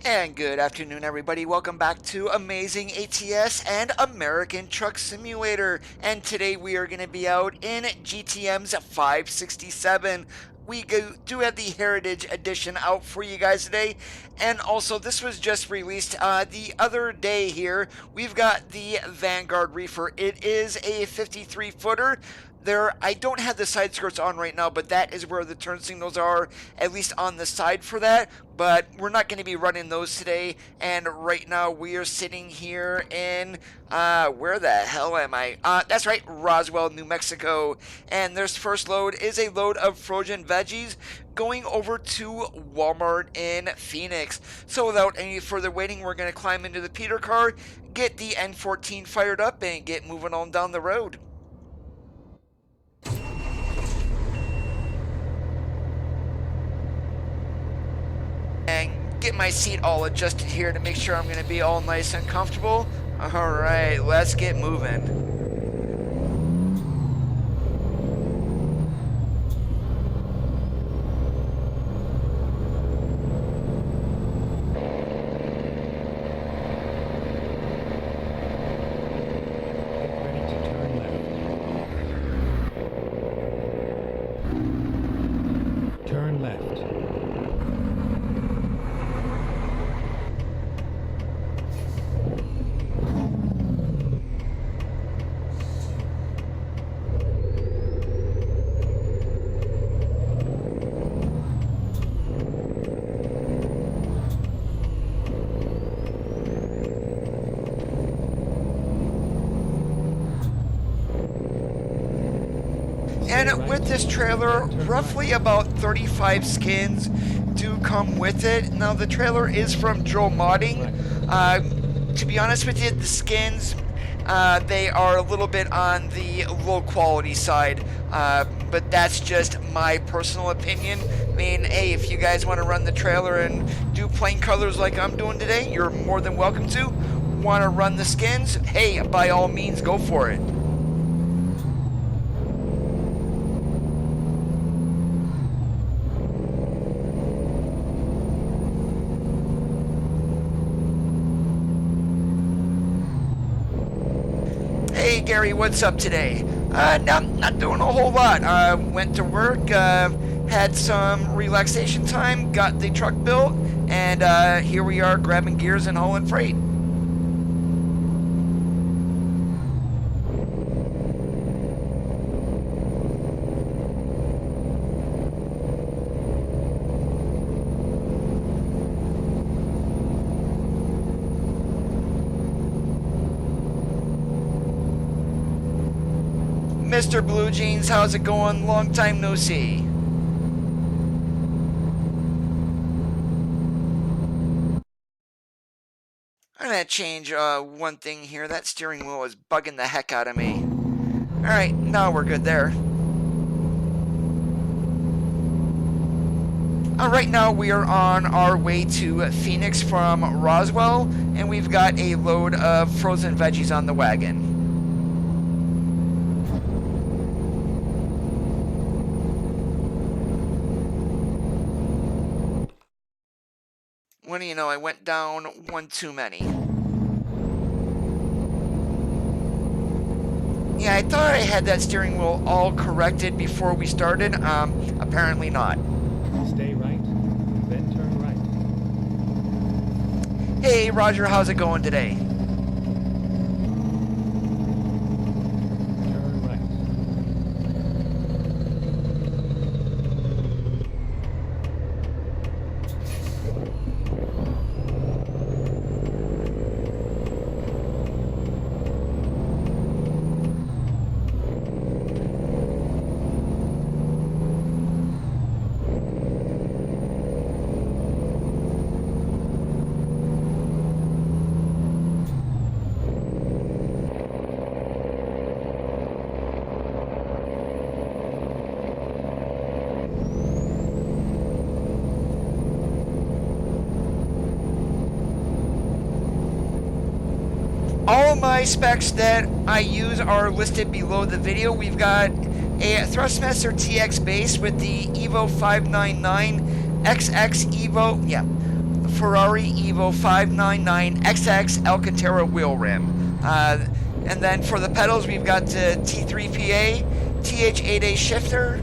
And good afternoon, everybody. Welcome back to Amazing ATS and American Truck Simulator. And today we are going to be out in GTM's 567. We do have the Heritage Edition out for you guys today. And also, this was just released the other day here. We've got the Vanguard Reefer. It is a 53-footer. I don't have the side skirts on right now, but that is where the turn signals are, at least on the side for that. But we're not going to be running those today. And right now we are sitting here in, where the hell am I? That's right, Roswell, New Mexico. And this first load is a load of frozen veggies going over to Walmart in Phoenix. So without any further waiting, we're going to climb into the Peter car, get the N14 fired up, and get moving on down the road. And get my seat all adjusted here to make sure I'm going to be all nice and comfortable. Alright, let's get moving. And with this trailer, roughly about 35 skins do come with it. Now the trailer is from Joe Modding. To be honest with you, the skins, they are a little bit on the low quality side, but that's just my personal opinion. I mean, hey, if you guys want to run the trailer and do plain colors like I'm doing today, you're more than welcome to. Want to run the skins? Hey, by all means, go for it. Hey Gary, what's up today? Not doing a whole lot. Went to work, had some relaxation time, got the truck built, and here we are grabbing gears and hauling freight. Mr. Blue Jeans, how's it going? Long time no see. I'm gonna change one thing here. That steering wheel is bugging the heck out of me. Alright, now we're good there. Right now we are on our way to Phoenix from Roswell, and we've got a load of frozen veggies on the wagon. What do you know, I went down one too many. Yeah, I thought I had that steering wheel all corrected before we started. Apparently not. Stay right, then turn right. Hey, Roger, how's it going today? All my specs that I use are listed below the video. We've got a Thrustmaster TX base with the Evo 599 XX Evo, Ferarri Evo 599XX Alcantara wheel rim. And then for the pedals, we've got the T3PA, TH8A shifter,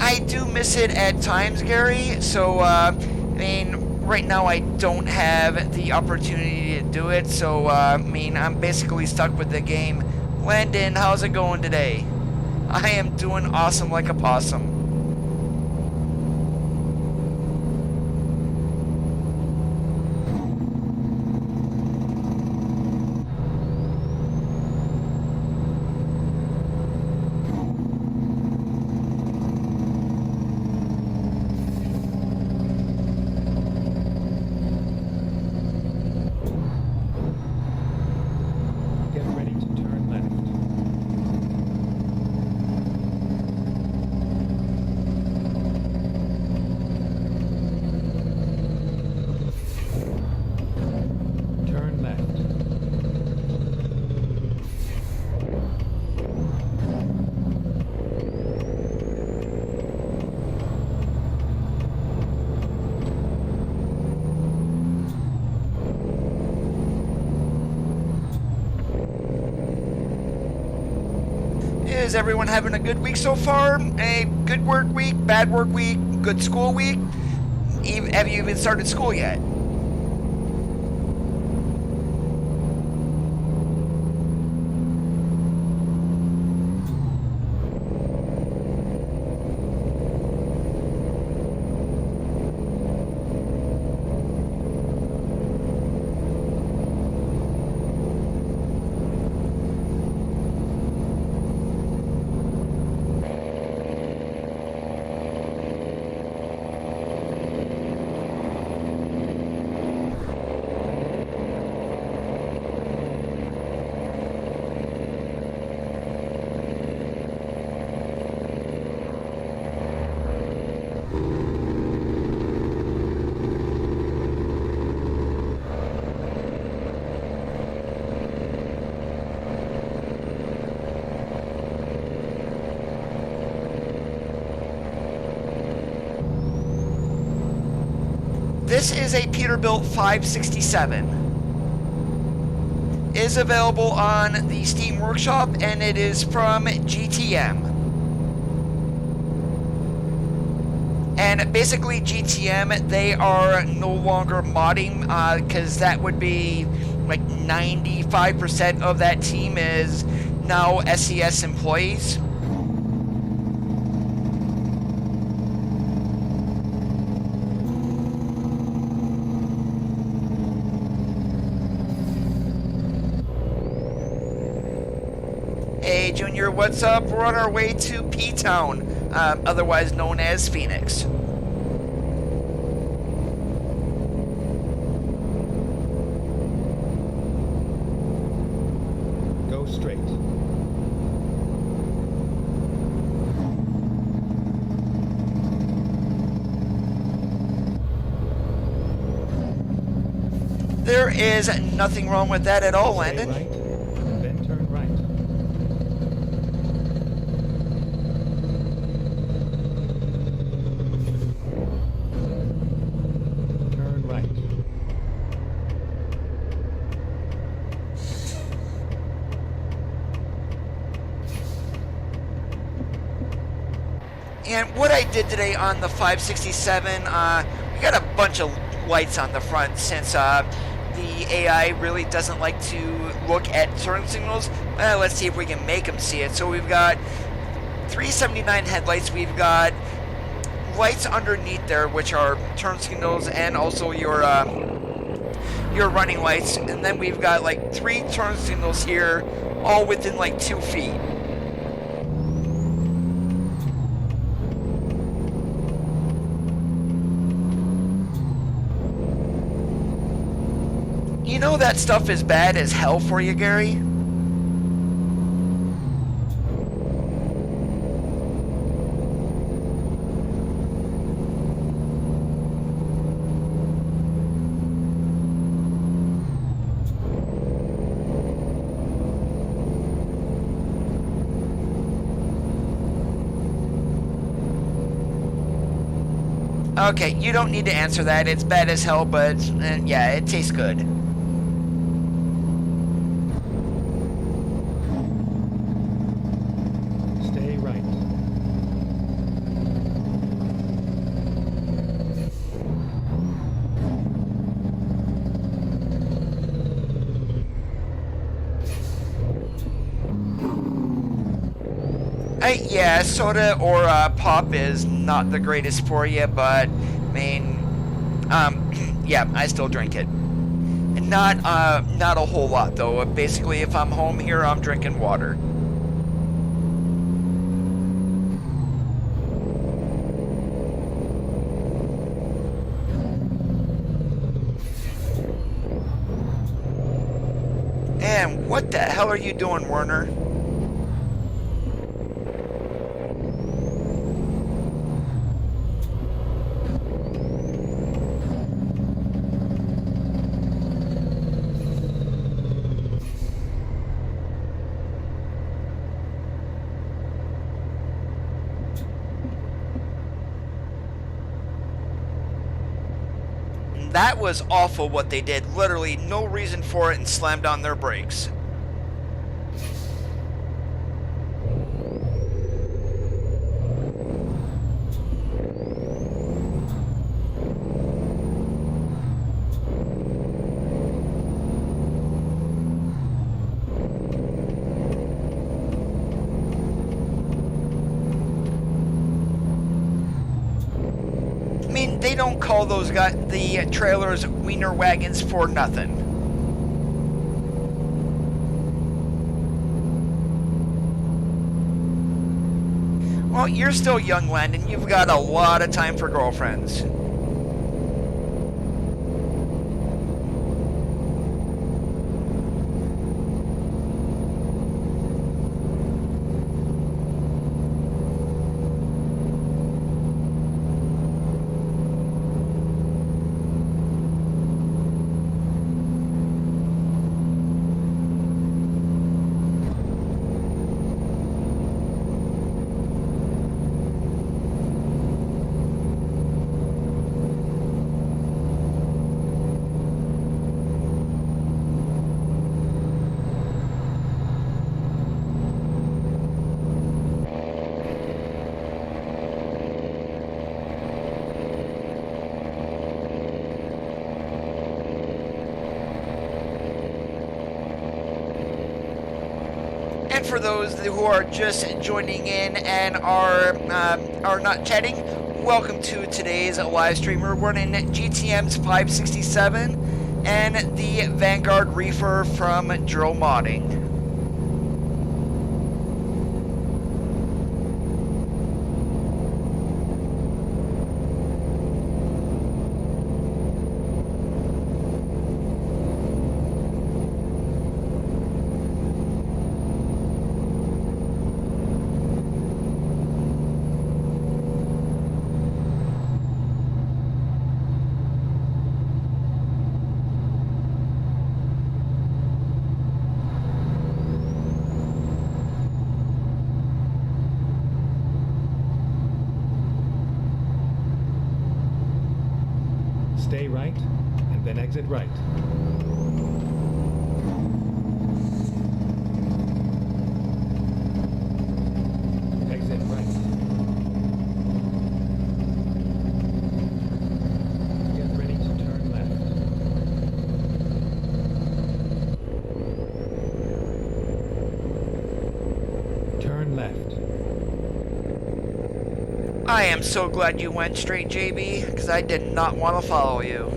I do miss it at times, Gary, so I mean, right now I don't have the opportunity to do it, so I mean, I'm basically stuck with the game. Landon, how's it going today? I am doing awesome like a possum. Get ready to turn left. Turn left. Is everyone having a good week so far? A good work week, bad work week, good school week? Have you even started school yet? This is a Peterbilt 567. It is available on the Steam Workshop, and it is from GTM. And basically GTM, they are no longer modding, because that would be like 95% of that team is now SES employees. Hey Junior, what's up? We're on our way to P-Town, otherwise known as Phoenix. Go straight. There is nothing wrong with that at all, Stay Landon. right, and then turn right. Turn right. And what I did today on the 567, we got a bunch of lights on the front since the AI really doesn't like to look at turn signals. Let's see if we can make them see it. So we've got 379 headlights. We've got lights underneath there, which are turn signals and also your running lights. And then we've got like 3 turn signals here, all within like 2 feet. You know that stuff is bad as hell for you, Gary? Okay, you don't need to answer that. It's bad as hell, but yeah, it tastes good. Stay right. Yeah, soda or pop is not the greatest for you, but I mean, yeah, I still drink it. Not a whole lot though. Basically, if I'm home here, I'm drinking water. And what the hell are you doing, Werner? That was awful what they did. Literally no reason for it and slammed on their brakes. They don't call those the trailers wiener wagons for nothing. Well, you're still young, Landon. You've got a lot of time for girlfriends. And for those who are just joining in and are not chatting, welcome to today's live stream. We're running GTM's 567 and the Vanguard Reefer from Drill Modding. Stay right, and then exit right. Exit right. Get ready to turn left. Turn left. I am so glad you went straight, JB, because I did not want to follow you.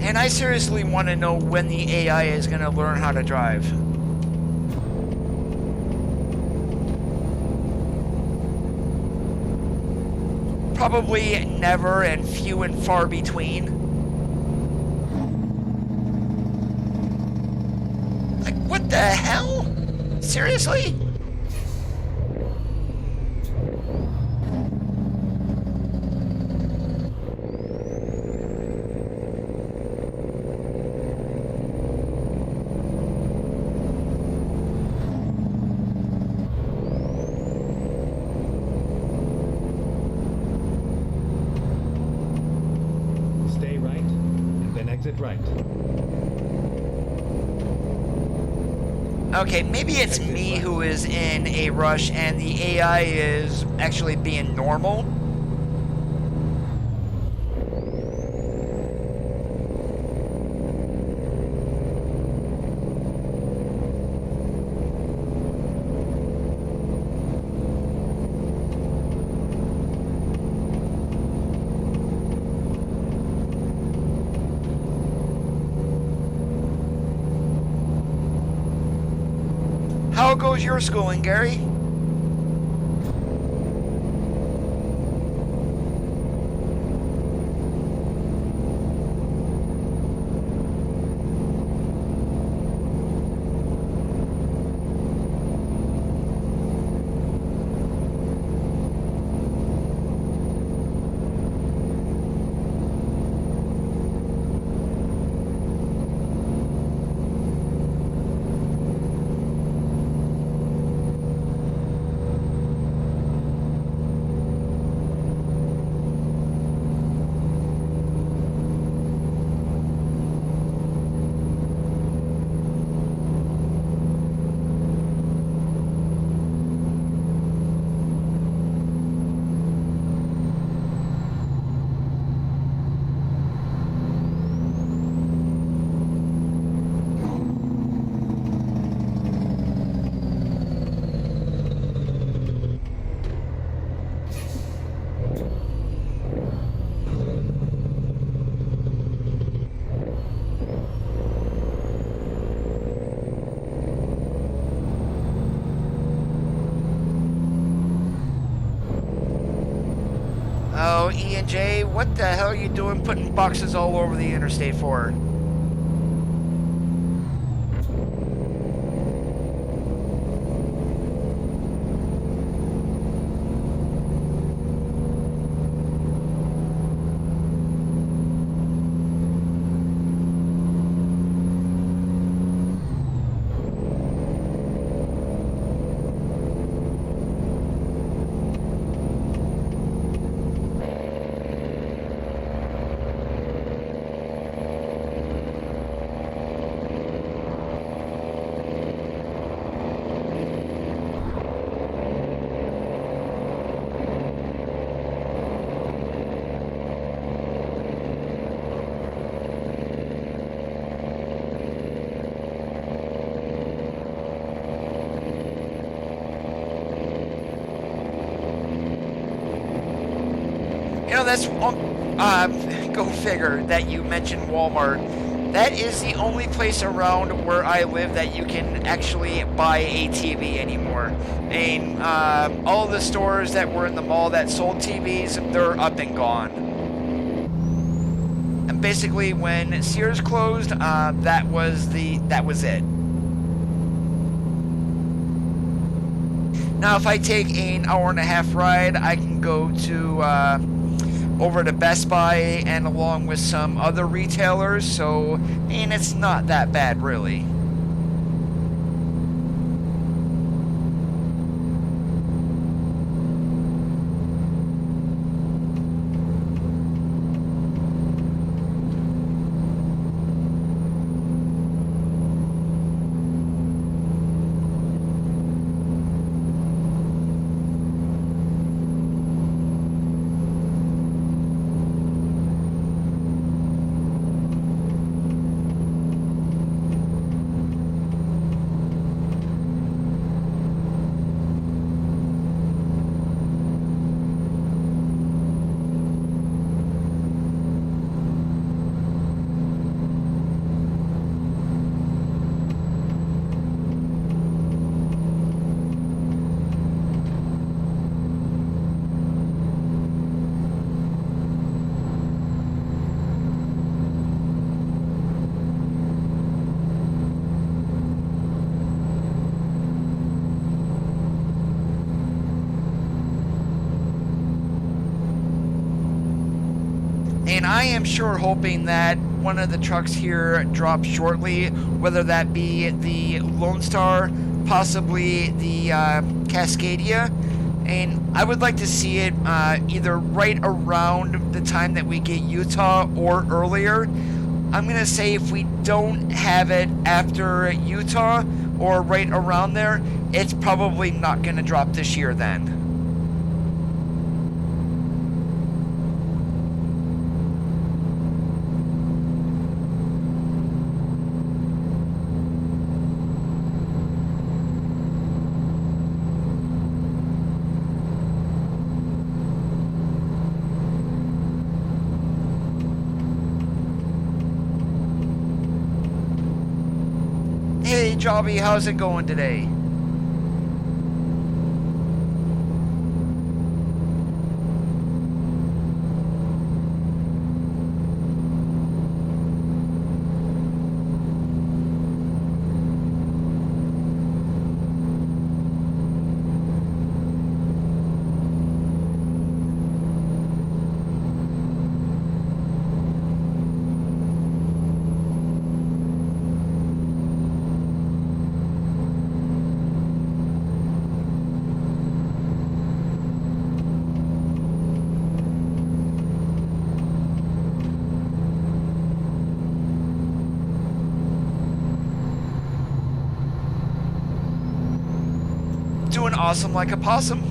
And I seriously want to know when the AI is going to learn how to drive. Probably never and few and far between. Like, what the hell? Seriously? Exit right. Okay, maybe it's me who is in a rush and the AI is actually being normal. How goes your schooling, Gary? Oh, E and J, what the hell are you doing putting boxes all over the interstate for? You know, that's, go figure that you mentioned Walmart. That is the only place around where I live that you can actually buy a TV anymore. I mean, all the stores that were in the mall that sold TVs, they're up and gone. And basically, when Sears closed, that was it. Now, if I take an hour and a half ride, I can go to over to Best Buy and along with some other retailers. So, and it's not that bad, really. And I am sure hoping that one of the trucks here drops shortly, whether that be the Lone Star, possibly the Cascadia. And I would like to see it either right around the time that we get Utah or earlier. I'm going to say if we don't have it after Utah or right around there, it's probably not going to drop this year then. Hey Jobby, how's it going today? Doing awesome like a possum.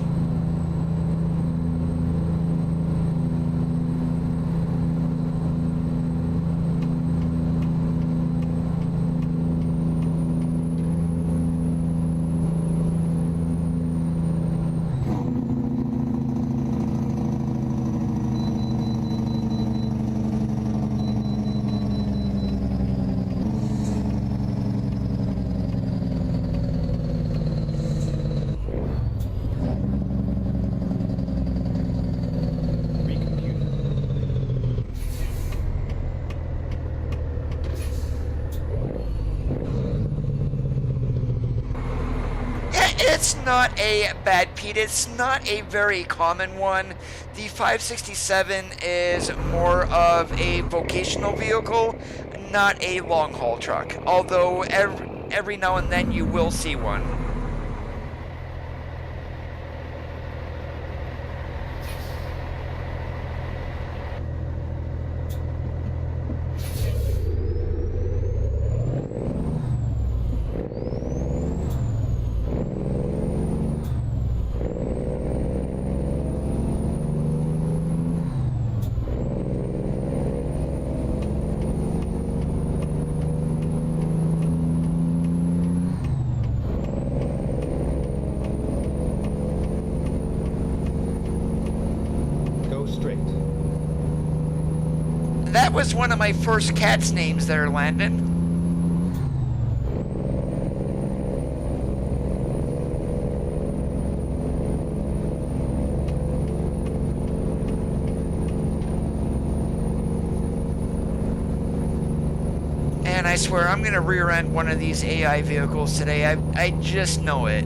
It's not a bad Pete, it's not a very common one. The 567 is more of a vocational vehicle, not a long haul truck, although every now and then you will see one. That was one of my first cat's names there, Landon. And I swear I'm gonna rear end one of these AI vehicles today. I just know it.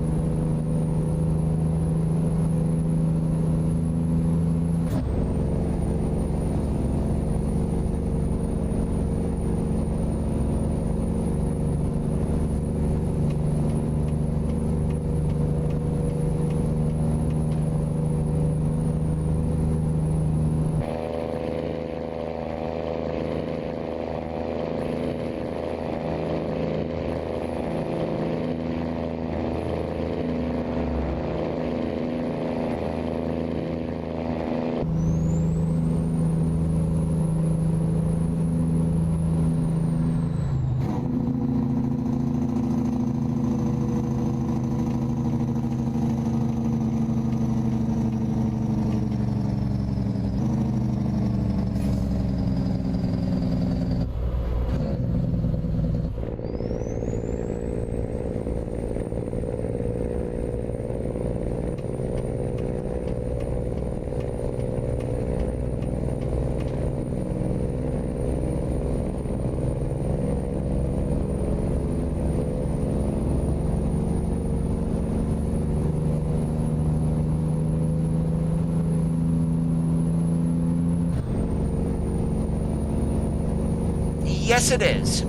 Yes, it is.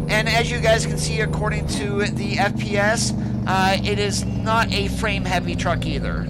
And as you guys can see, according to the FPS, it is not a frame-heavy truck either.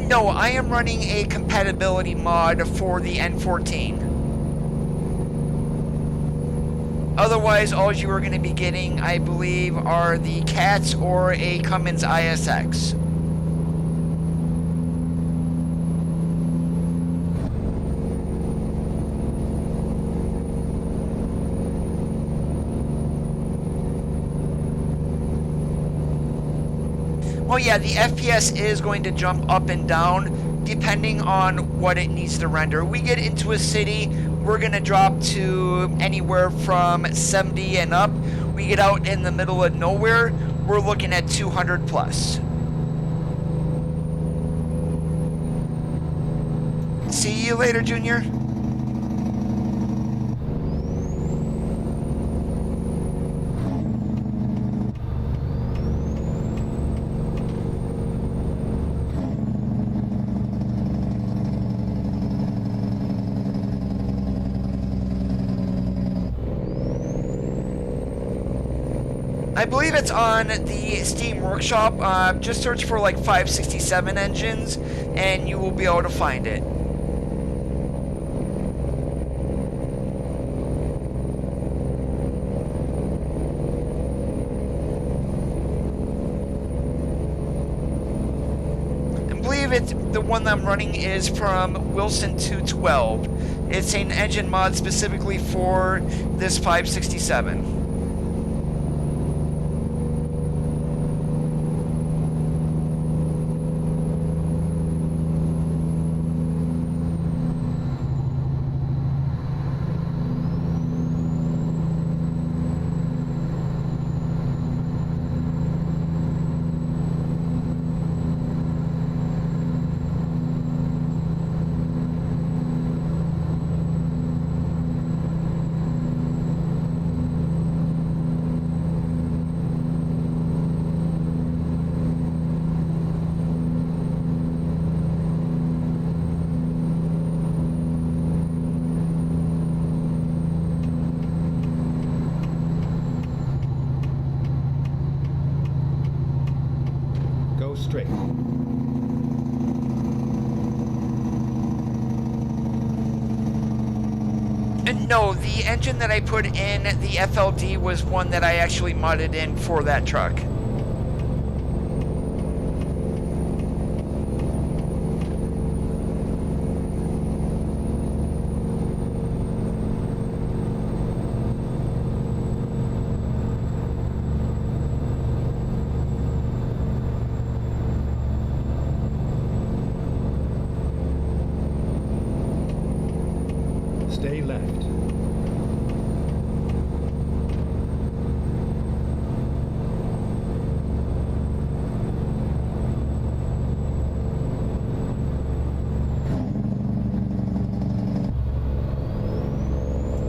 No, I am running a compatibility mod for the N14. Otherwise, all you are going to be getting, I believe, are the CATs or a Cummins ISX. Well, yeah, the FPS is going to jump up and down depending on what it needs to render. We get into a city, we're going to drop to anywhere from 70 and up. We get out in the middle of nowhere, we're looking at 200 plus. See you later, Junior. I believe it's on the Steam Workshop. Just search for like 567 engines and you will be able to find it. I believe the one that I'm running is from Wilson 212. It's an engine mod specifically for this 567. Straight. No, the engine that I put in the FLD was one that I actually modded in for that truck. Stay left.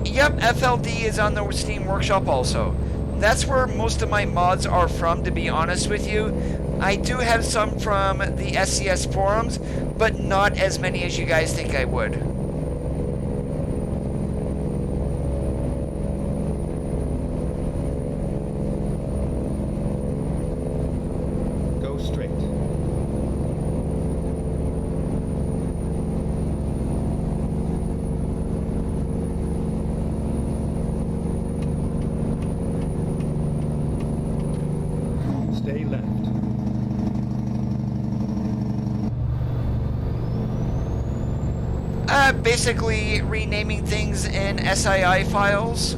Yep, FLD is on the Steam Workshop also. That's where most of my mods are from, to be honest with you. I do have some from the SCS forums, but not as many as you guys think I would. Basically renaming things in SII files.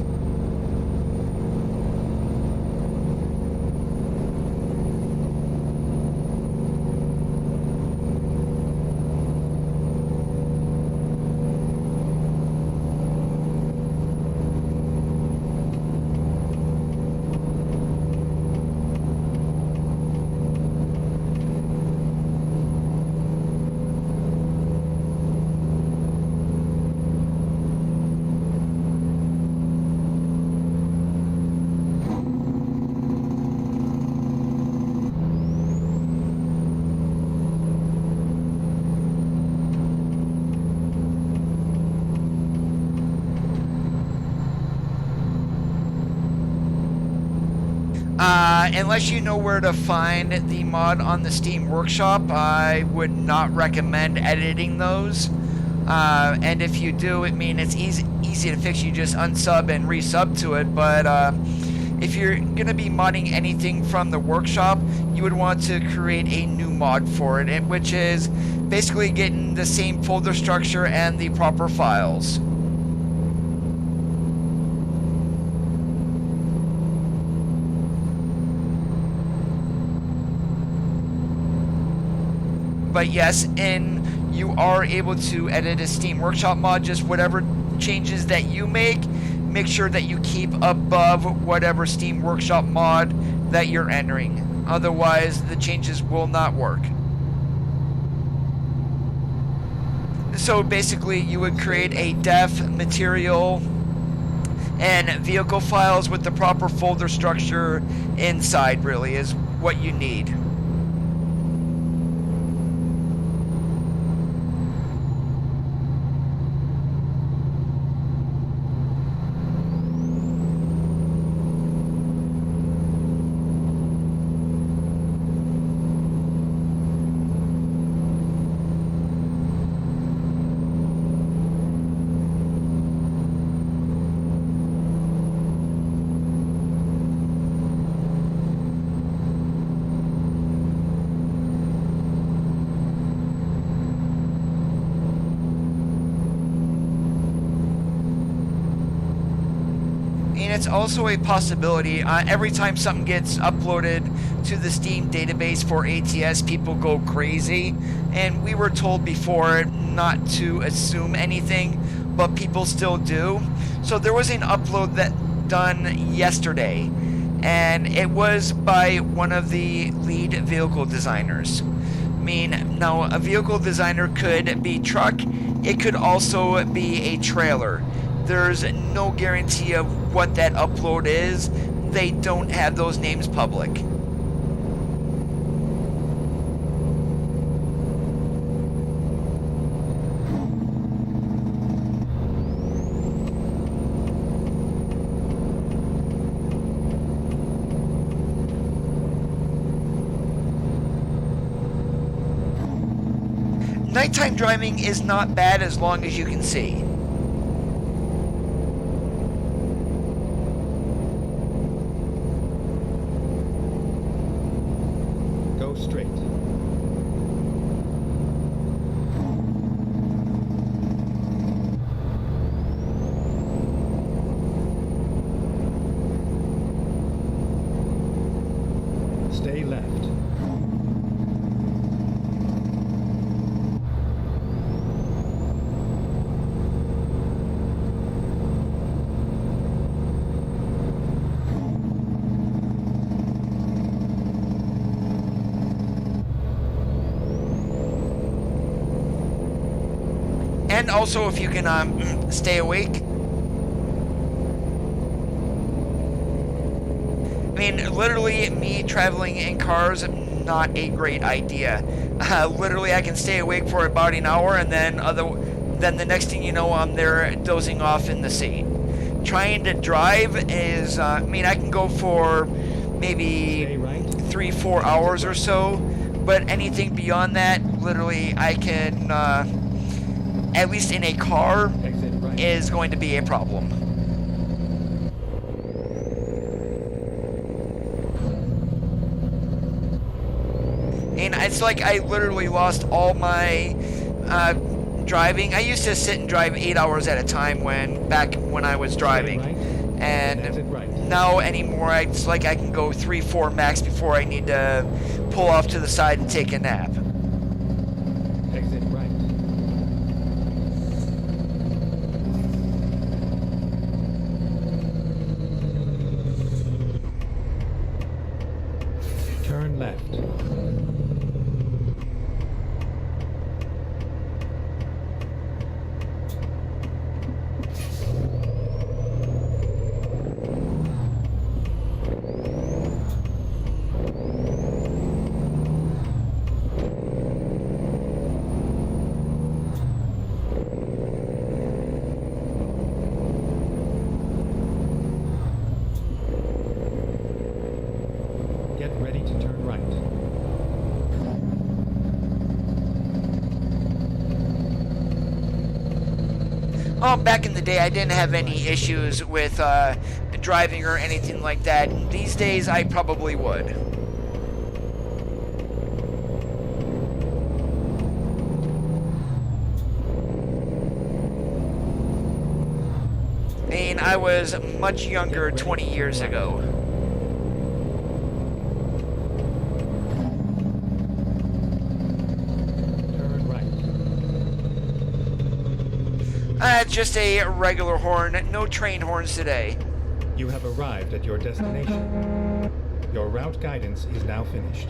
Unless you know where to find the mod on the Steam Workshop, I would not recommend editing those. And if you do, it's easy to fix. You just unsub and resub to it. But if you're going to be modding anything from the workshop, you would want to create a new mod for it, which is basically getting the same folder structure and the proper files. But yes, and you are able to edit a Steam Workshop mod. Just whatever changes that you make sure that you keep above whatever Steam Workshop mod that you're entering. Otherwise, the changes will not work. So basically, you would create a def, material, and vehicle files with the proper folder structure inside, really, is what you need. It's also a possibility. Every time something gets uploaded to the Steam database for ATS, people go crazy. And we were told before not to assume anything, but people still do. So there was an upload that done yesterday, and it was by one of the lead vehicle designers. Now a vehicle designer could be truck, it could also be a trailer. There's no guarantee of what that upload is. They don't have those names public. Nighttime driving is not bad as long as you can see. Straight. Stay left. And also, if you can stay awake. Literally, me traveling in cars, not a great idea. Literally, I can stay awake for about an hour, and then the next thing you know, I'm there dozing off in the seat. Trying to drive is, I can go for maybe 3-4 hours or so, but anything beyond that, literally, I can, at least in a car, is going to be a problem. And it's like I literally lost all my driving. I used to sit and drive 8 hours at a time back when I was driving. And now anymore, it's like I can go 3-4 max before I need to pull off to the side and take a nap. Exit right. Turn left. Back in the day, I didn't have any issues with driving or anything like that. These days, I probably would. I mean, I was much younger 20 years ago. Turn right. Just a regular horn, no train horns today. You have arrived at your destination. Your route guidance is now finished.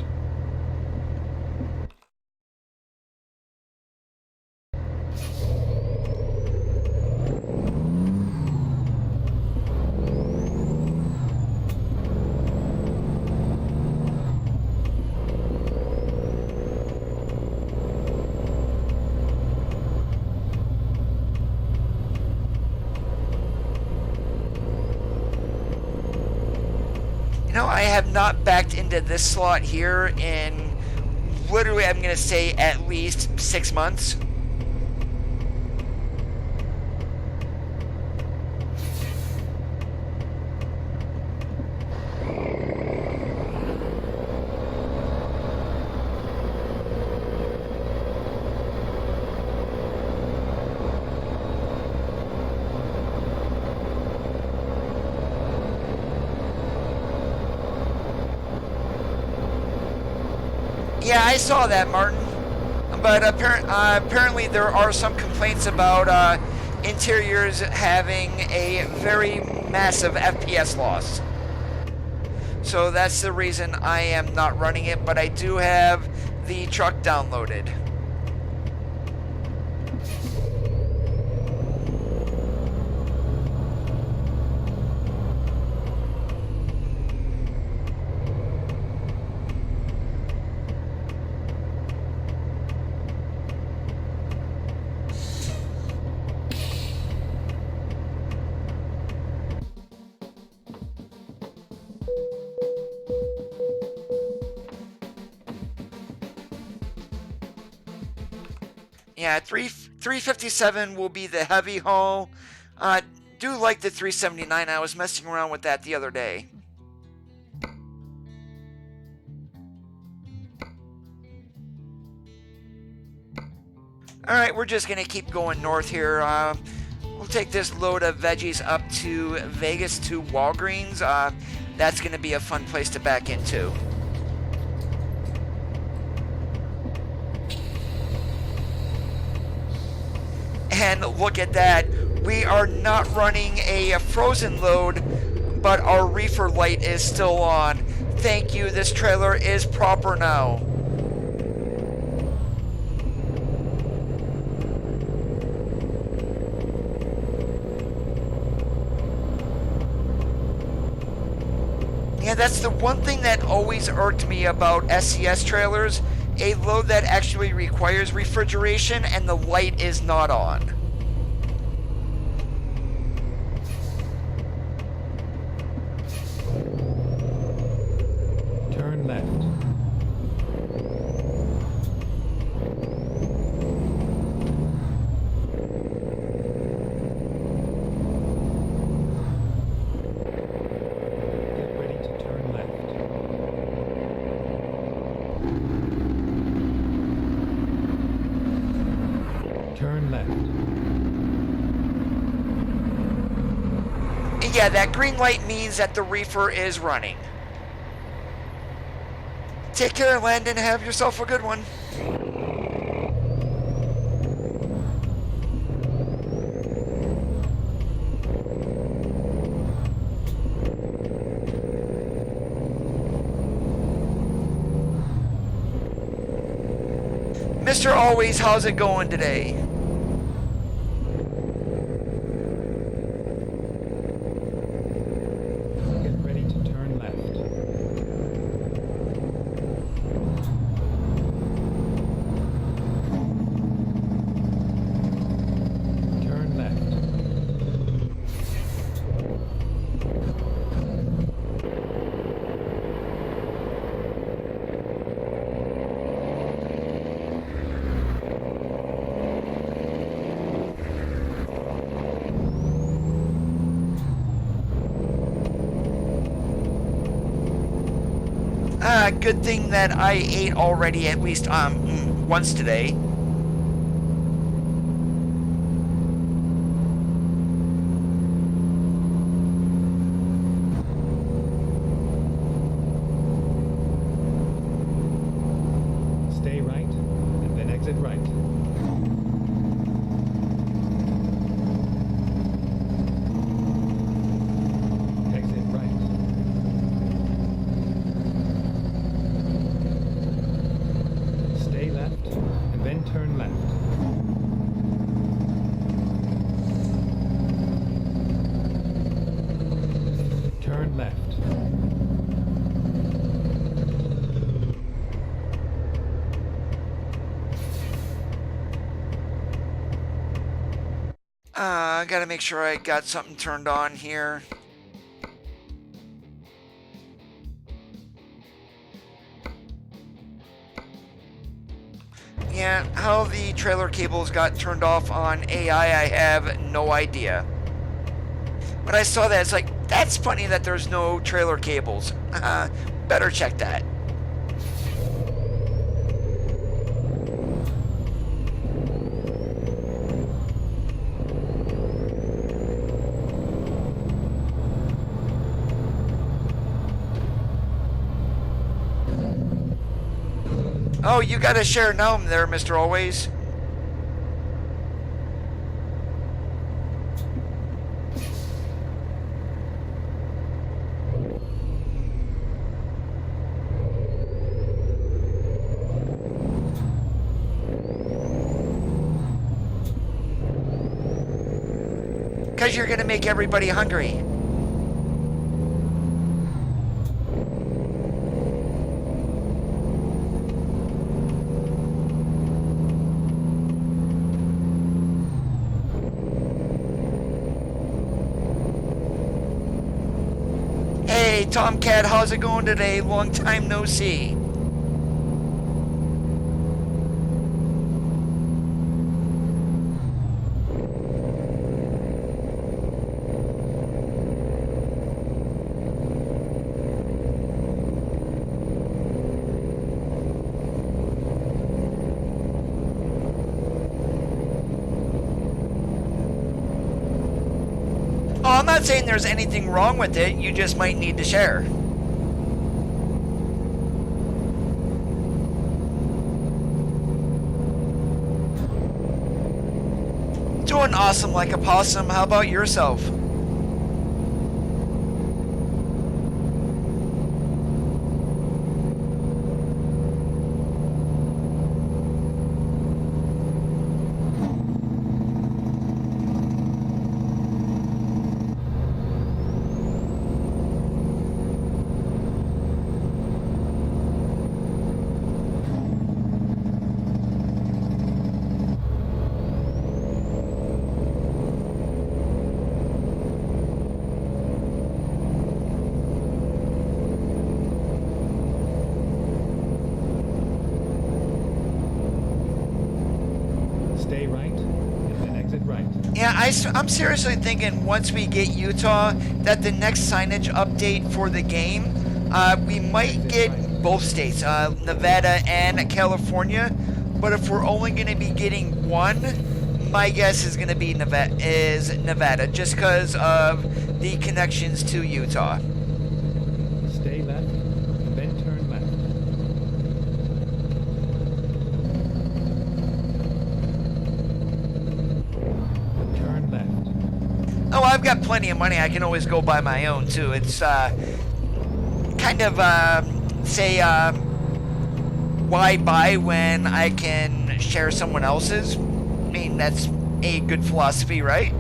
You know, I have not backed into this slot here in literally, I'm going to say, at least 6 months. Yeah, I saw that, Martin. But apparently there are some complaints about interiors having a very massive FPS loss. So that's the reason I am not running it, but I do have the truck downloaded. Yeah, 357 will be the heavy haul. Do like the 379. I was messing around with that the other day. Alright, we're just going to keep going north here. We'll take this load of veggies up to Vegas to Walgreens. That's going to be a fun place to back into. And look at that. We are not running a frozen load, but our reefer light is still on. Thank you, this trailer is proper now. Yeah, that's the one thing that always irked me about SCS trailers. A load that actually requires refrigeration and the light is not on. Turn left. Get ready to turn left. Turn left. Yeah, that green light means that the reefer is running. Take care, Landon. Have yourself a good one. Mr. Always, how's it going today? Get ready to turn left. Turn left. good thing that I ate already at least once today. Stay right, and then exit right. Exit right. Stay left, and then turn left. Turn left. I gotta make sure I got something turned on here. Yeah, how the trailer cables got turned off on AI, I have no idea. When I saw that, it's like, that's funny that there's no trailer cables. Better check that. Oh, you got a share gnome there, Mr. Always. Because you're going to make everybody hungry. Hey, Tomcat, how's it going today? Long time no see. Oh, I'm not saying there's anything wrong with it, you just might need to share. Doing awesome like a possum, how about yourself? Stay right, and then exit right. Yeah, I'm seriously thinking once we get Utah, that the next signage update for the game, we might get both states, Nevada and California. But if we're only going to be getting one, my guess is going to be Nevada, just because of the connections to Utah. Stay left, and then turn left. Turn left. Oh, I've got plenty of money. I can always go buy my own, too. It's kind of, why buy when I can share someone else's? I mean, that's a good philosophy, right?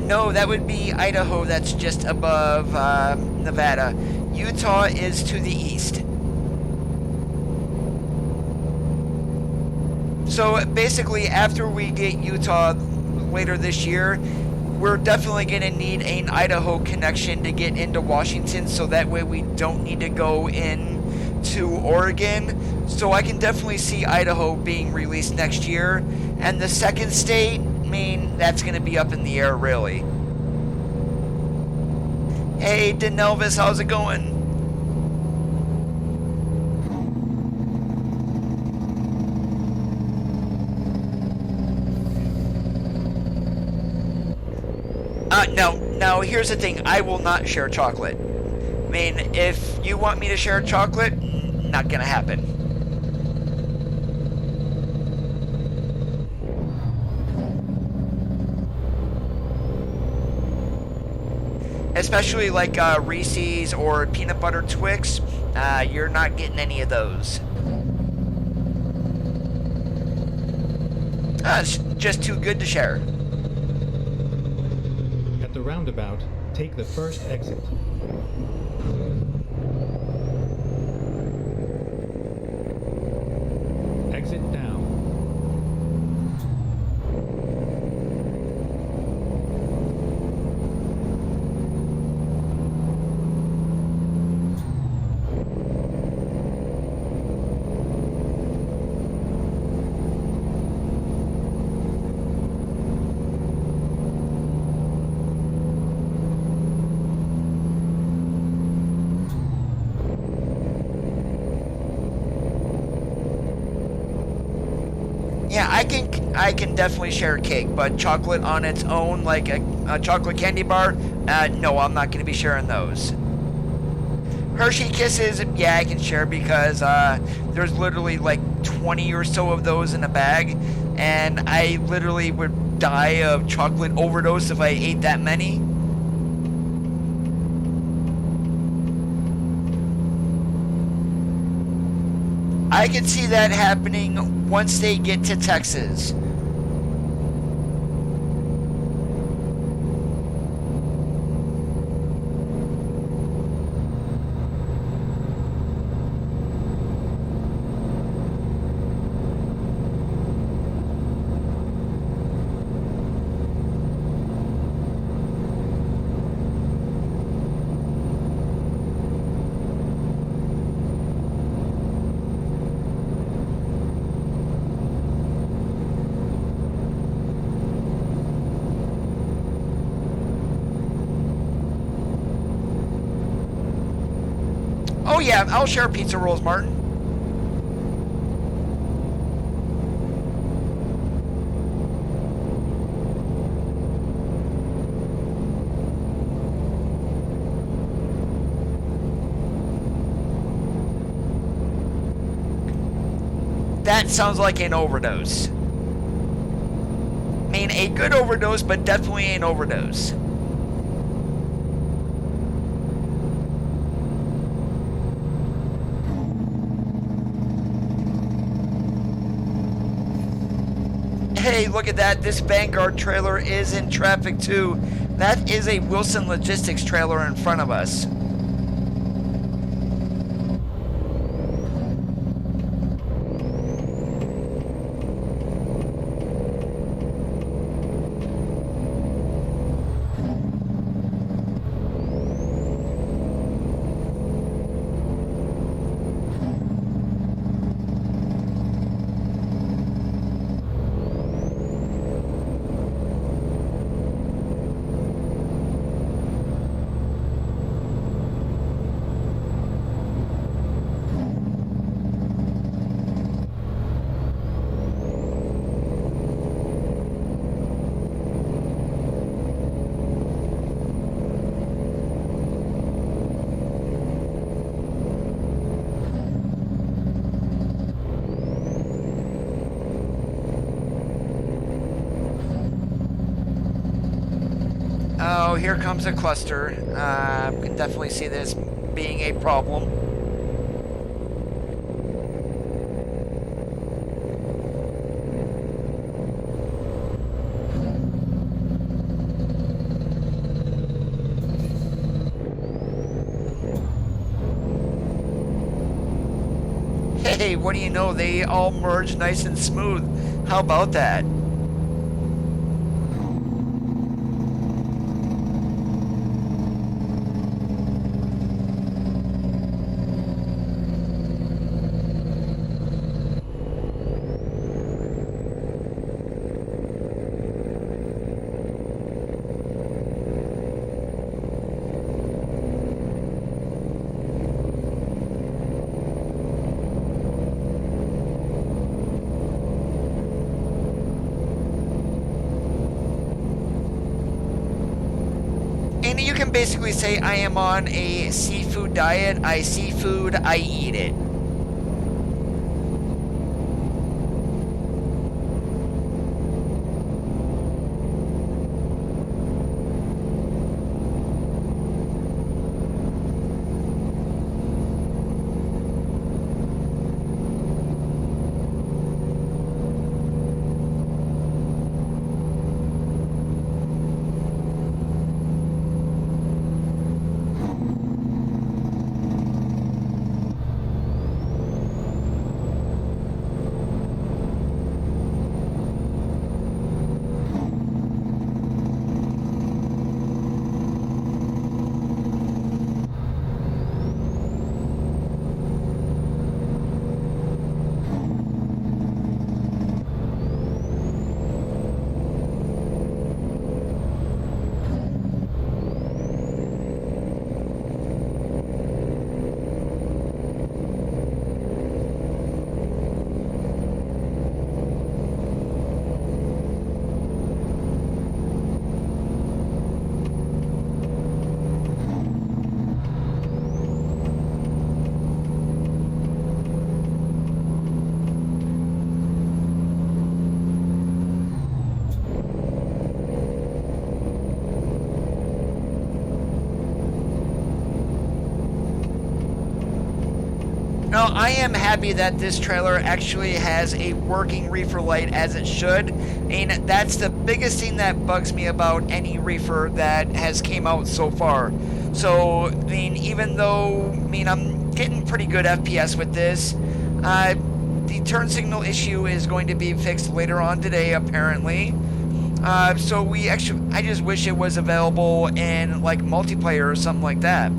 No, that would be Idaho. That's just above Nevada. Utah is to the east. So basically, after we get Utah later this year, we're definitely going to need an Idaho connection to get into Washington, so that way we don't need to go in to Oregon. So I can definitely see Idaho being released next year. And the second state, I mean, that's going to be up in the air, really. Hey, Denelvis, how's it going? No. Now, here's the thing. I will not share chocolate. I mean, if you want me to share chocolate, not gonna happen. Especially like Reese's or peanut butter Twix, you're not getting any of those. It's just too good to share. At the roundabout, take the first exit. Exit now. Yeah, I can definitely share cake, but chocolate on its own, like a chocolate candy bar, no, I'm not going to be sharing those. Hershey Kisses, yeah, I can share because there's literally like 20 or so of those in a bag, and I literally would die of chocolate overdose if I ate that many. I could see that happening once they get to Texas. Oh yeah, I'll share pizza rolls, Martin. That sounds like an overdose. I mean, a good overdose, but definitely an overdose. Hey, look at that. This Vanguard trailer is in traffic too. That is a Wilson Logistics trailer in front of us. Oh, here comes a cluster. I can definitely see this being a problem. hey, what do you know? They all merge nice and smooth. How about that? And you can basically say I am on a seafood diet. I see food, I eat it. Now, I am happy that this trailer actually has a working reefer light as it should, and that's the biggest thing that bugs me about any reefer that has came out so far. So, I mean, even though, I mean, I'm getting pretty good FPS with this, the turn signal issue is going to be fixed later on today, apparently. So I just wish it was available in, like, multiplayer or something like that.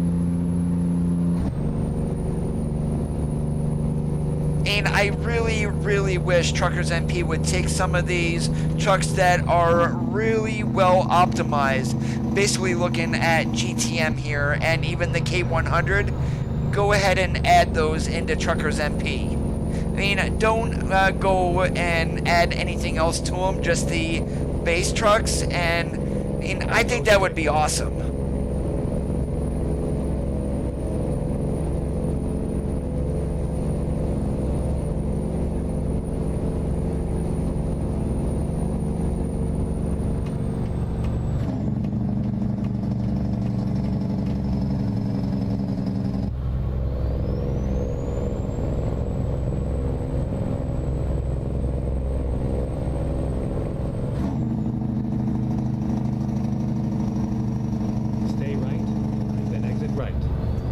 And I really, really wish Truckers MP would take some of these trucks that are really well optimized, basically looking at GTM here and even the K100, go ahead and add those into Truckers MP. I mean, don't go and add anything else to them, just the base trucks, and I mean, I think that would be awesome.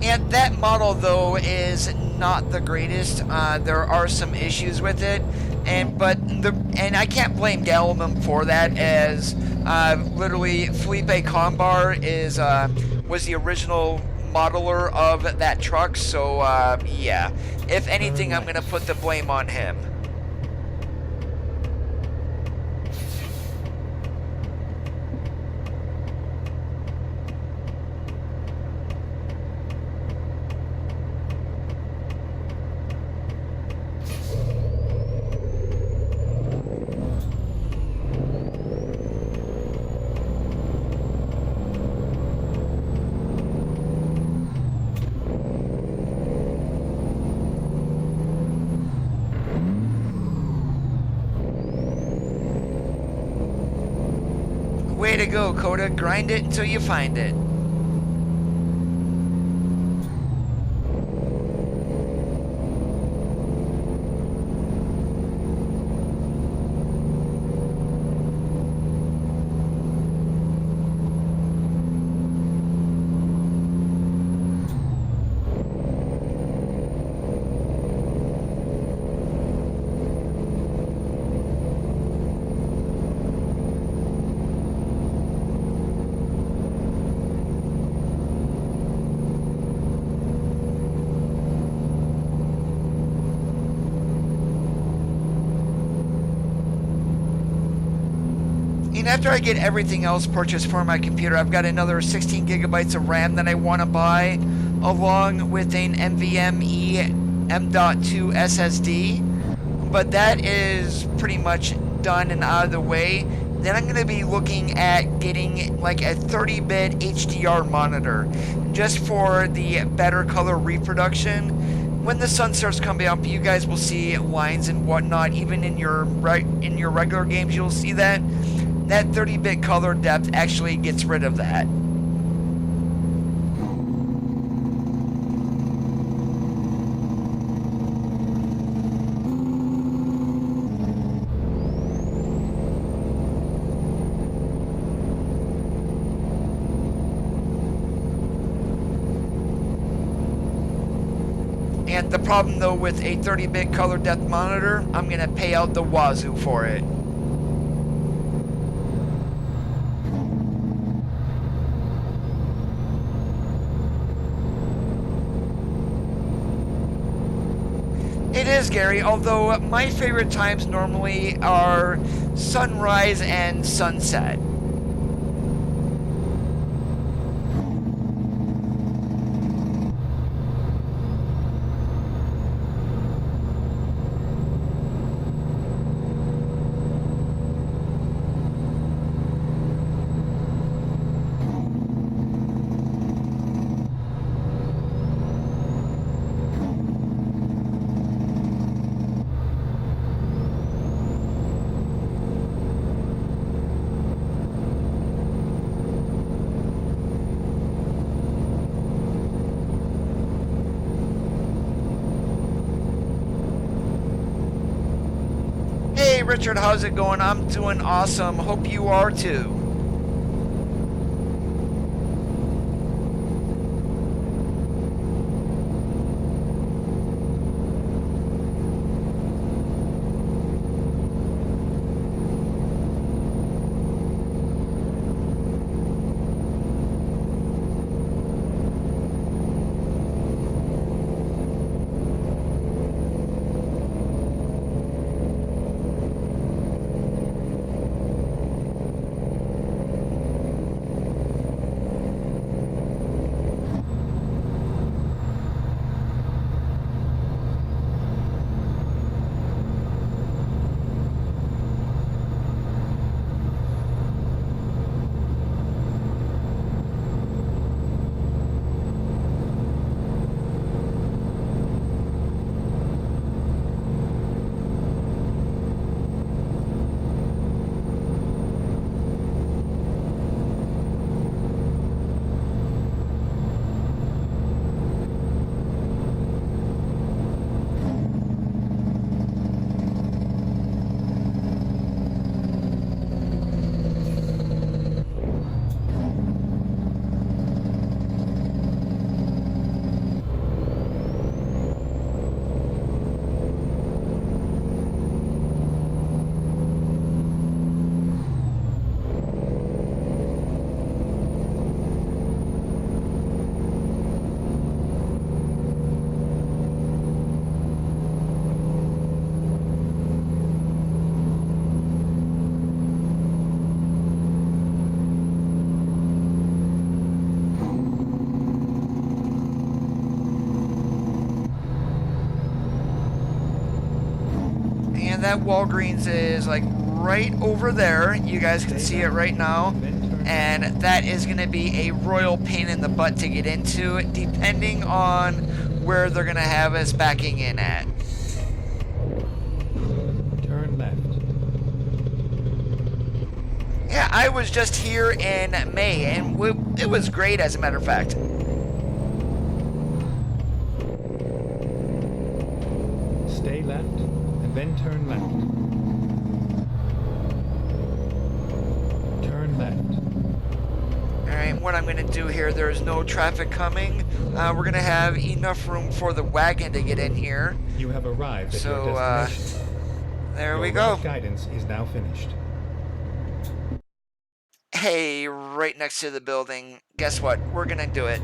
And that model, though, is not the greatest. There are some issues with it, and I can't blame Gallimum for that, as literally Felipe Combar was the original modeler of that truck. So yeah, if anything, I'm gonna put the blame on him. Way to go, Coda. Grind it until you find it. after I get everything else purchased for my computer, I've got another 16 gigabytes of RAM that I want to buy, along with an NVMe M.2 SSD. But that is pretty much done and out of the way. Then I'm going to be looking at getting like a 30-bit HDR monitor, just for the better color reproduction. When the sun starts coming up, you guys will see lines and whatnot. Even in your regular games, you'll see that 30-bit color depth actually gets rid of that. And the problem though with a 30-bit color depth monitor, I'm gonna pay out the wazoo for it. It is, Gary, although my favorite times normally are sunrise and sunset. Hey Richard, how's it going? I'm doing awesome. Hope you are too. That Walgreens is like right over there. You guys can see it right now. And that is going to be a royal pain in the butt to get into, depending on where they're going to have us backing in at. Turn left. Yeah, I was just here in May, and it was great, as a matter of fact. Stay left, and then turn left. Turn left. Alright, what I'm going to do here, there's no traffic coming. We're going to have enough room for the wagon to get in here. You have arrived at your destination. There we Your go. route guidance is now finished. Hey, right next to the building. Guess what? We're going to do it.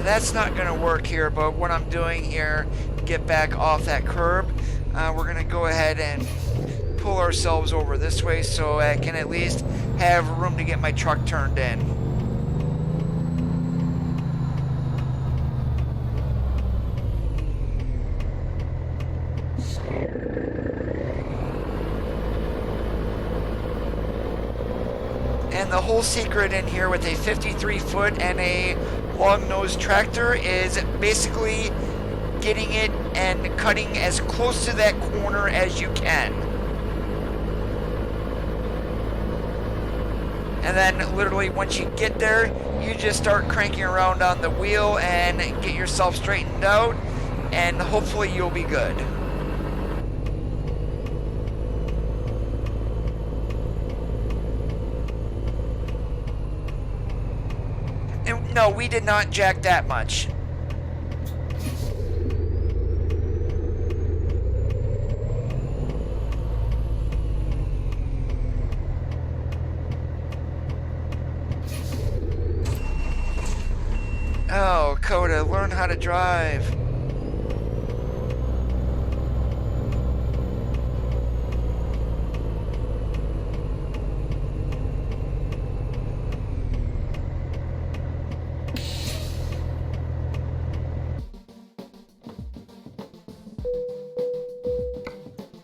that's not going to work here, but what I'm doing here, get back off that curb. We're going to go ahead and pull ourselves over this way so I can at least have room to get my truck turned in. And the whole secret in here with a 53-foot and a long-nosed tractor is basically getting it and cutting as close to that corner as you can. And then literally once you get there, you just start cranking around on the wheel and get yourself straightened out, and hopefully you'll be good. No, we did not jack that much. Oh, Coda, learn how to drive.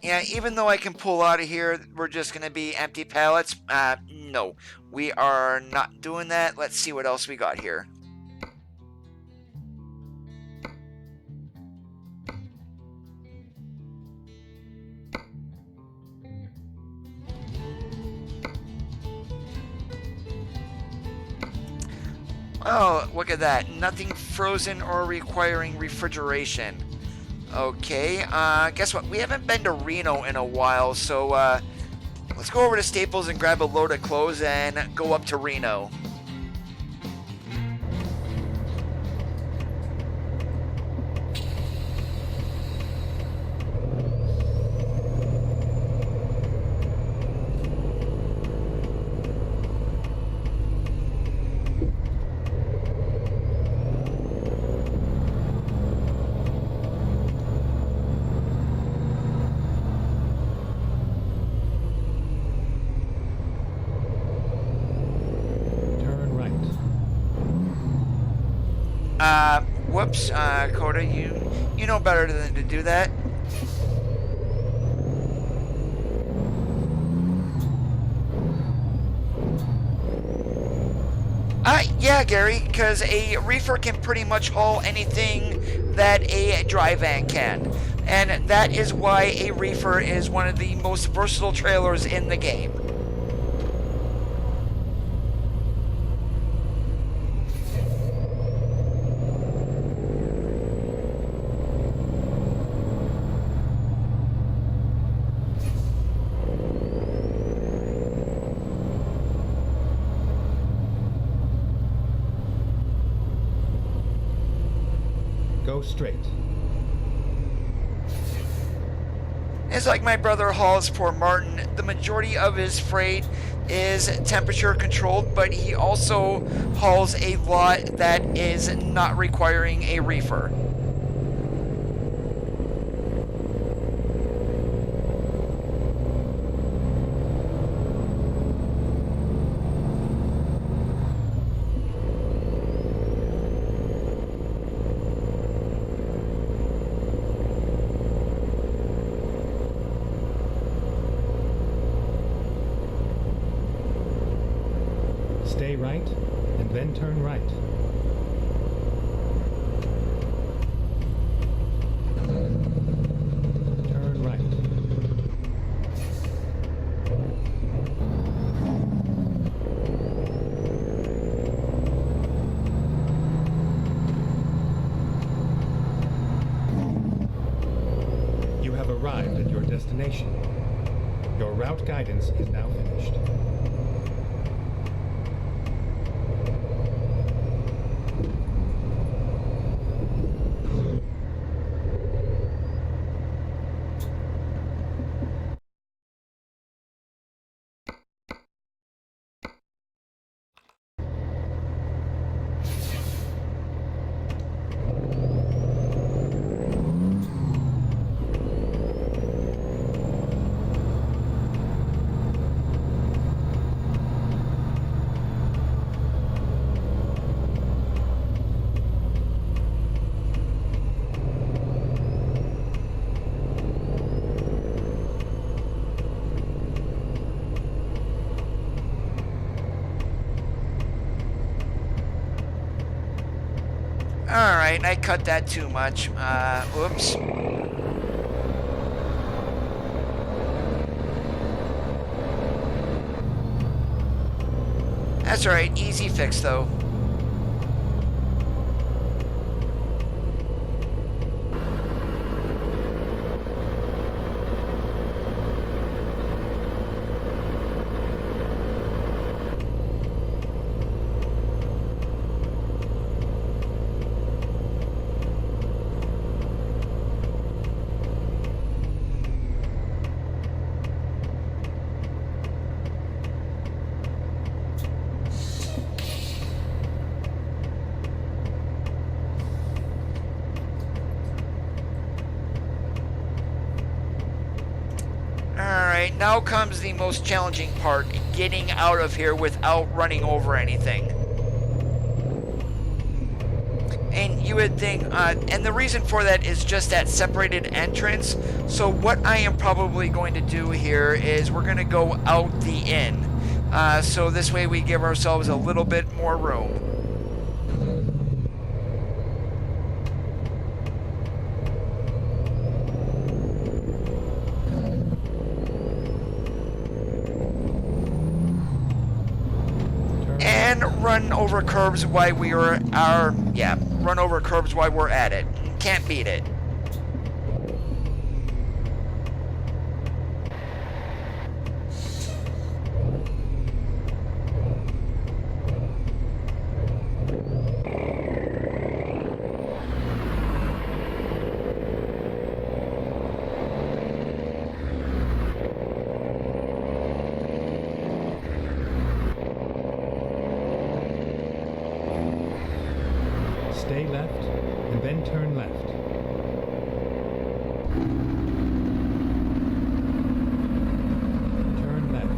Yeah, even though I can pull out of here, we're just going to be empty pallets. No, we are not doing that. Let's see what else we got here. Oh, look at that. Nothing frozen or requiring refrigeration. Okay, guess what? We haven't been to Reno in a while, so let's go over to Staples and grab a load of clothes and go up to Reno. Whoops, Coda, you know better than to do that. Yeah, Gary, because a reefer can pretty much haul anything that a dry van can. And that is why a reefer is one of the most versatile trailers in the game. Go straight. It's like my brother hauls for Martin. The majority of his freight is temperature controlled, but he also hauls a lot that is not requiring a reefer. Stay right, and then turn right. Turn right. You have arrived at your destination. Your route guidance is now finished. Alright, I cut that too much. Oops. That's alright, easy fix though. Alright, now comes the most challenging part, getting out of here without running over anything. And you would think, and the reason for that is just that separated entrance. So what I am probably going to do here is we're going to go out the inn. So this way we give ourselves a little bit more room. And run over curbs while we run over curbs while we're at it. Can't beat it. Stay left, and then turn left. Turn left.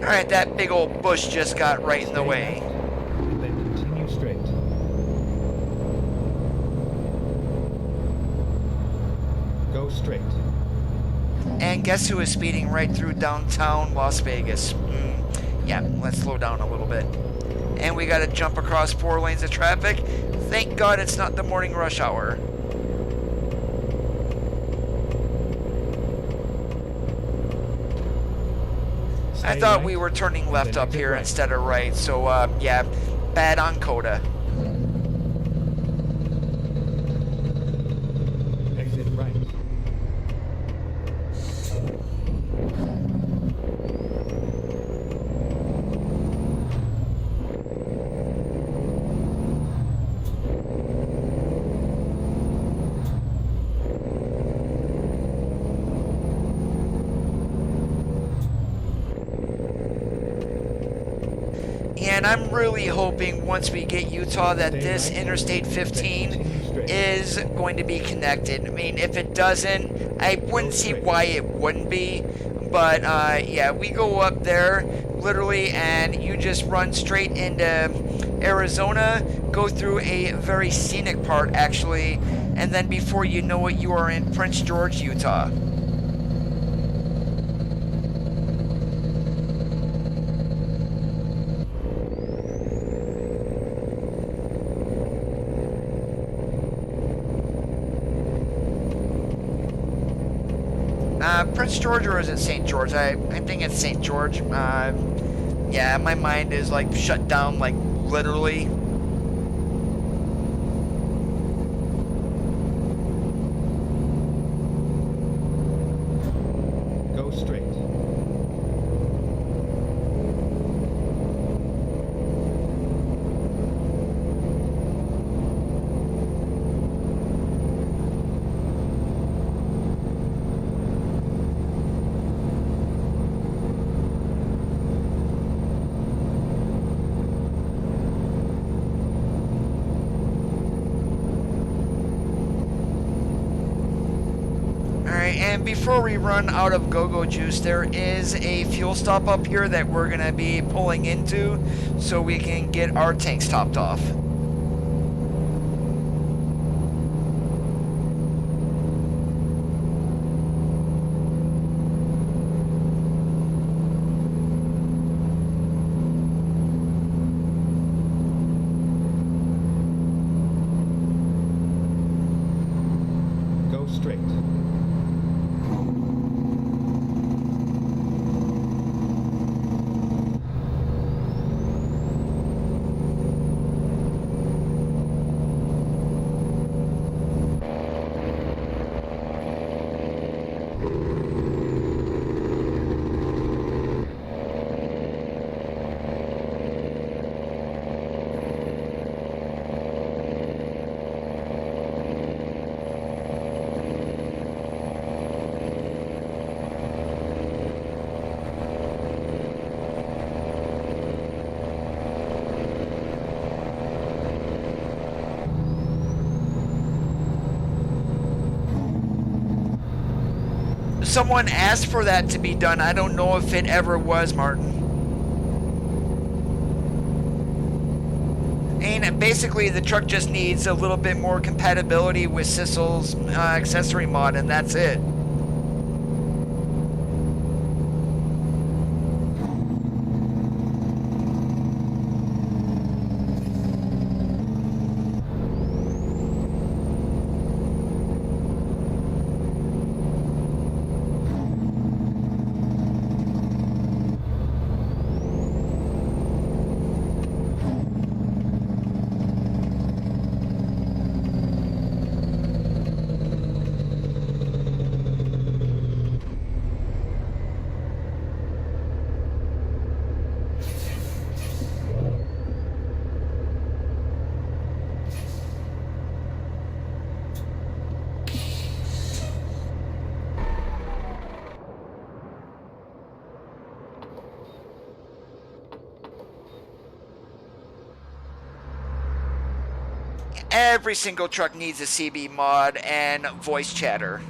Alright, that big old bush just got right in the way. And then continue straight. Go straight. And guess who is speeding right through downtown Las Vegas? Yeah, let's slow down a little bit. And we gotta jump across 4 lanes of traffic. Thank God it's not the morning rush hour. I thought we were turning left up here instead of right, so yeah, bad on Coda. Exit right. And I'm really hoping once we get Utah that this Interstate 15 is going to be connected. I mean, if it doesn't, I wouldn't see why it wouldn't be. But yeah, we go up there literally and you just run straight into Arizona, go through a very scenic part actually, and then before you know it, you are in Prince George, Utah. Prince George, or is it St. George? I think it's St. George. Yeah, my mind is like shut down, like literally. Go straight. before we run out of go-go juice, there is a fuel stop up here that we're going to be pulling into so we can get our tanks topped off. Go straight. Someone asked for that to be done. I don't know if it ever was, Martin. And basically, the truck just needs a little bit more compatibility with Sissel's accessory mod, and that's it. Every single truck needs a CB mod and voice chatter.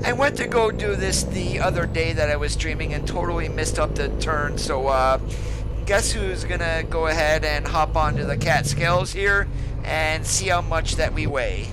I went to go do this the other day that I was streaming and totally missed up the turn, so guess who's gonna go ahead and hop onto the cat scales here and see how much that we weigh.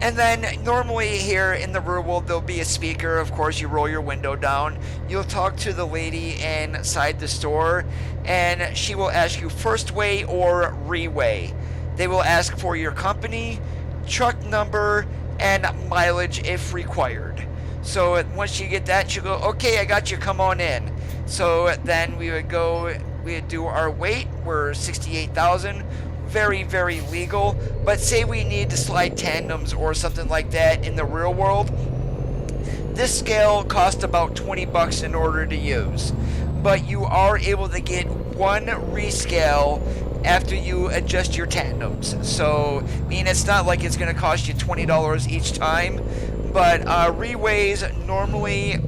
And then normally here in the rear world there'll be a speaker. Of course, you roll your window down. You'll talk to the lady inside the store and she will ask you first weigh or reweigh. They will ask for your company, truck number, and mileage if required. So once you get that, you go, okay, I got you, come on in. So then we would do our weight. We're 68,000. Very, very legal, but say we need to slide tandems or something like that in the real world, this scale costs about 20 bucks in order to use, but you are able to get one rescale after you adjust your tandems. So, I mean, it's not like it's going to cost you $20 each time, but reweighs normally,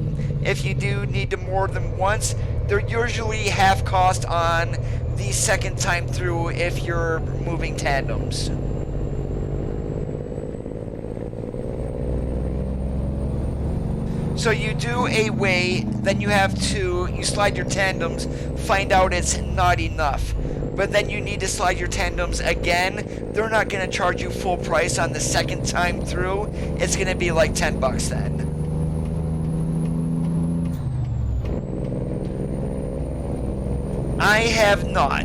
if you do need to more than once, they're usually half cost on the second time through if you're moving tandems. So you do a weigh, then you slide your tandems, find out it's not enough. But then you need to slide your tandems again. They're not going to charge you full price on the second time through. It's going to be like 10 bucks then. I have not.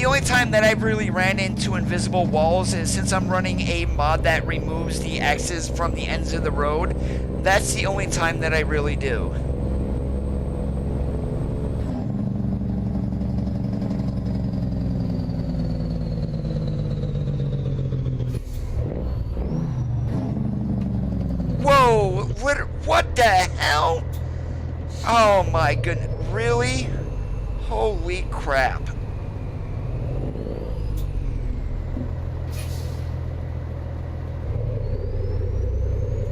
The only time that I've really ran into invisible walls is since I'm running a mod that removes the X's from the ends of the road. That's the only time that I really do. Whoa, what the hell? Oh my goodness, really? Holy crap.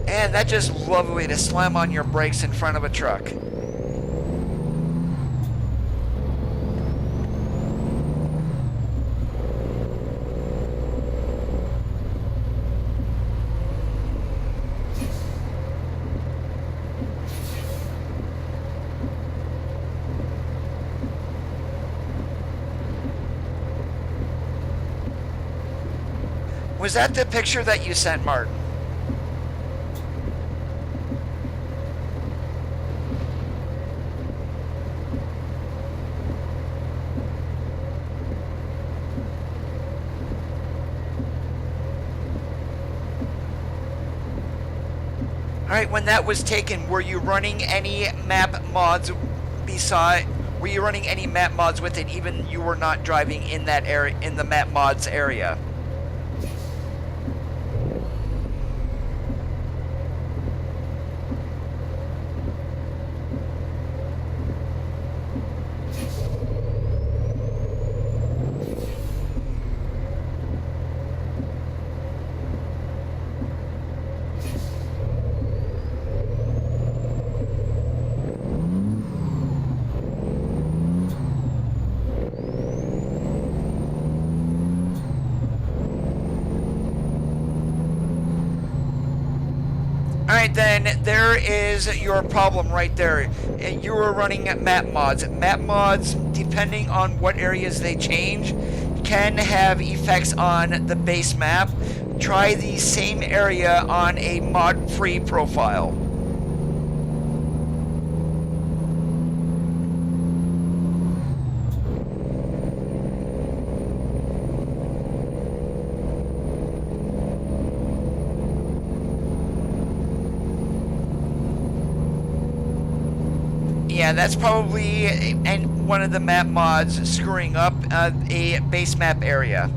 And that's just lovely to slam on your brakes in front of a truck. Was that the picture that you sent, Martin? Alright, when that was taken, were you running any map mods were you running any map mods with it even you were not driving in that area, in the map mods area? Alright then, there is your problem right there. You were running map mods. Map mods, depending on what areas they change, can have effects on the base map. Try the same area on a mod-free profile. Yeah, that's probably one of the map mods screwing up a base map area.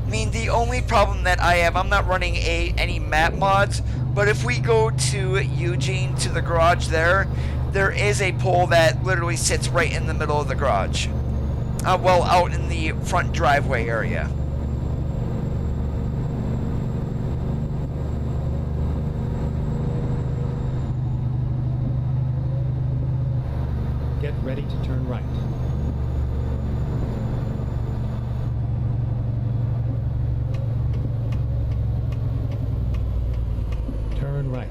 I mean, the only problem that I have, I'm not running any map mods, but if we go to Eugene, to the garage there is a pole that literally sits right in the middle of the garage. Well, out in the front driveway area. Get ready to turn right. Turn right.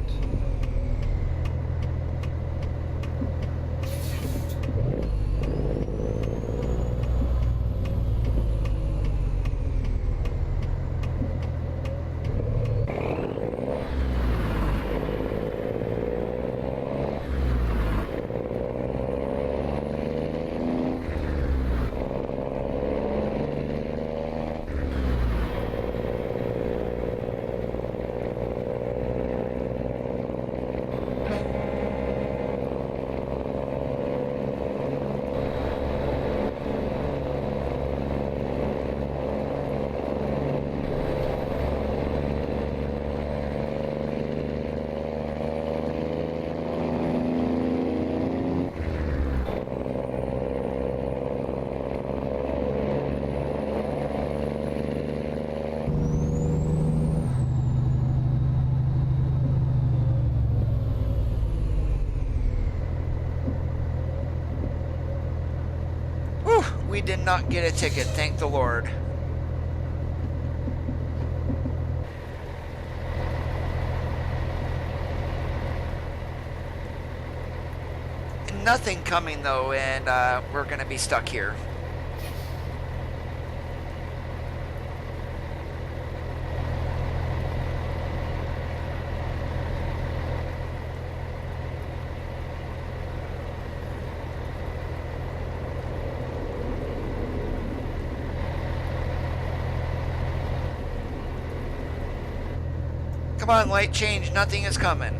We did not get a ticket, thank the Lord. Nothing coming though, and we're gonna be stuck here. Come on, light change. Nothing is coming.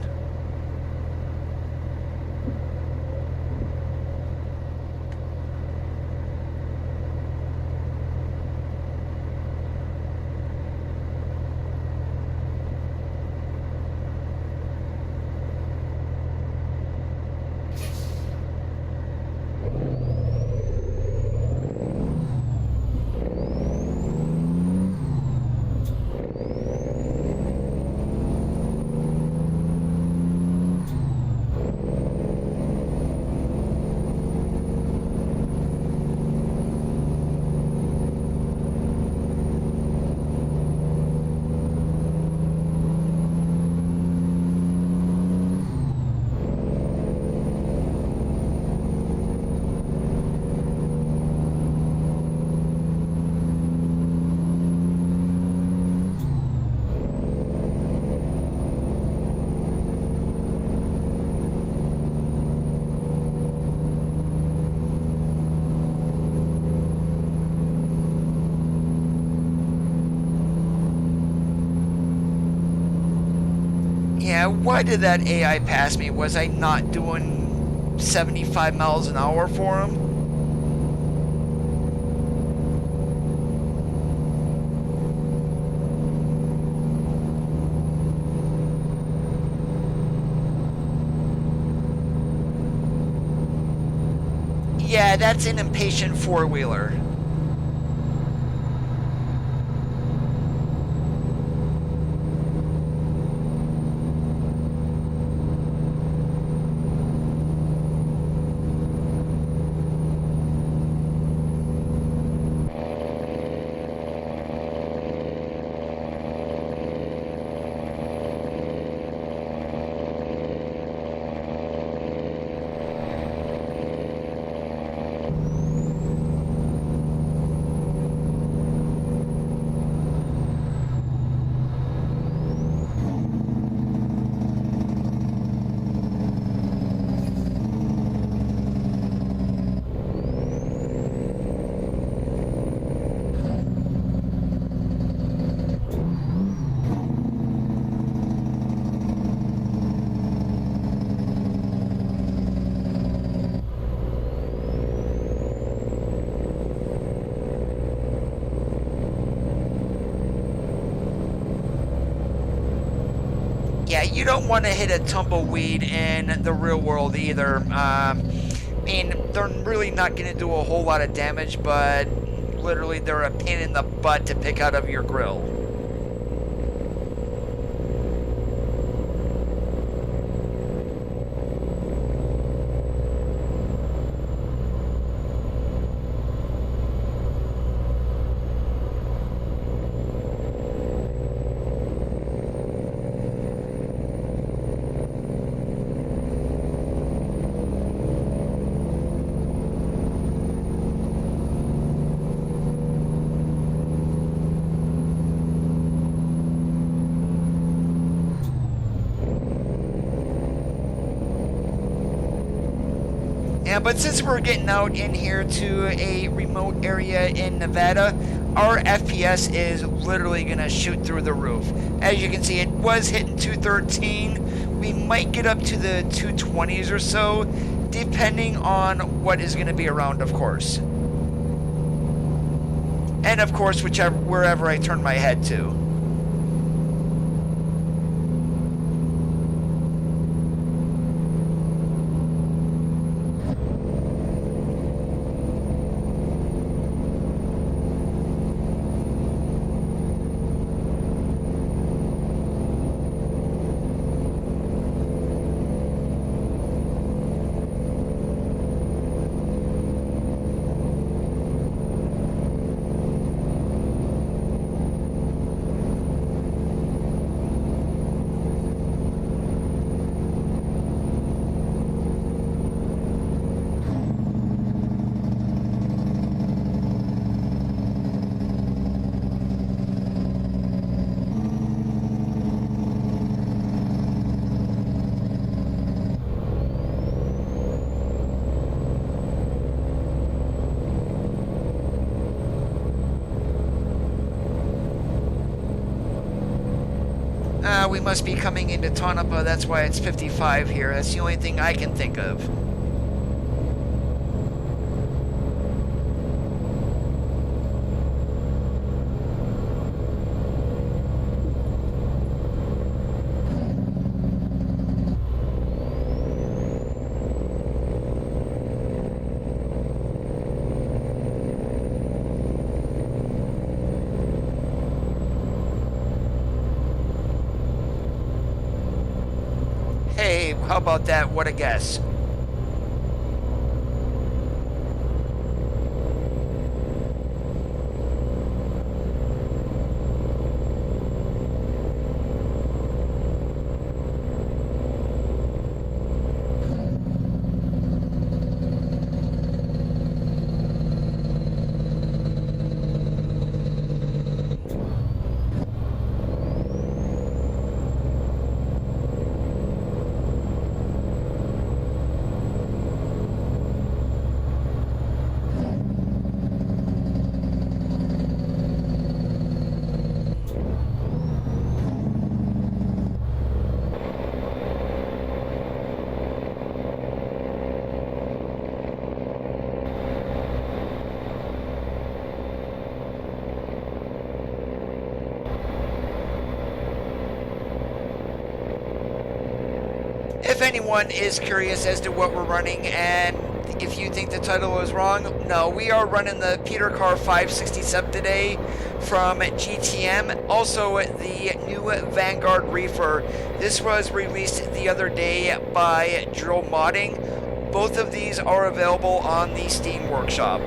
Yeah, why did that AI pass me? Was I not doing 75 miles an hour for him? Yeah, that's an impatient four-wheeler. Yeah, you don't want to hit a tumbleweed in the real world either. I mean, they're really not going to do a whole lot of damage, but literally they're a pain in the butt to pick out of your grill. Yeah, but since we're getting out in here to a remote area in Nevada, our FPS is literally going to shoot through the roof. As you can see, it was hitting 213. We might get up to the 220s or so, depending on what is going to be around, of course. And of course, wherever I turn my head to. we must be coming into Tonopah. That's why it's 55 here. That's the only thing I can think of. Hey, how about that? What a guess. If anyone is curious as to what we're running and if you think the title is wrong, no, we are running the Peterbilt 567 today from GTM. Also, the new Vanguard Reefer. This was released the other day by Drill Modding. Both of these are available on the Steam Workshop.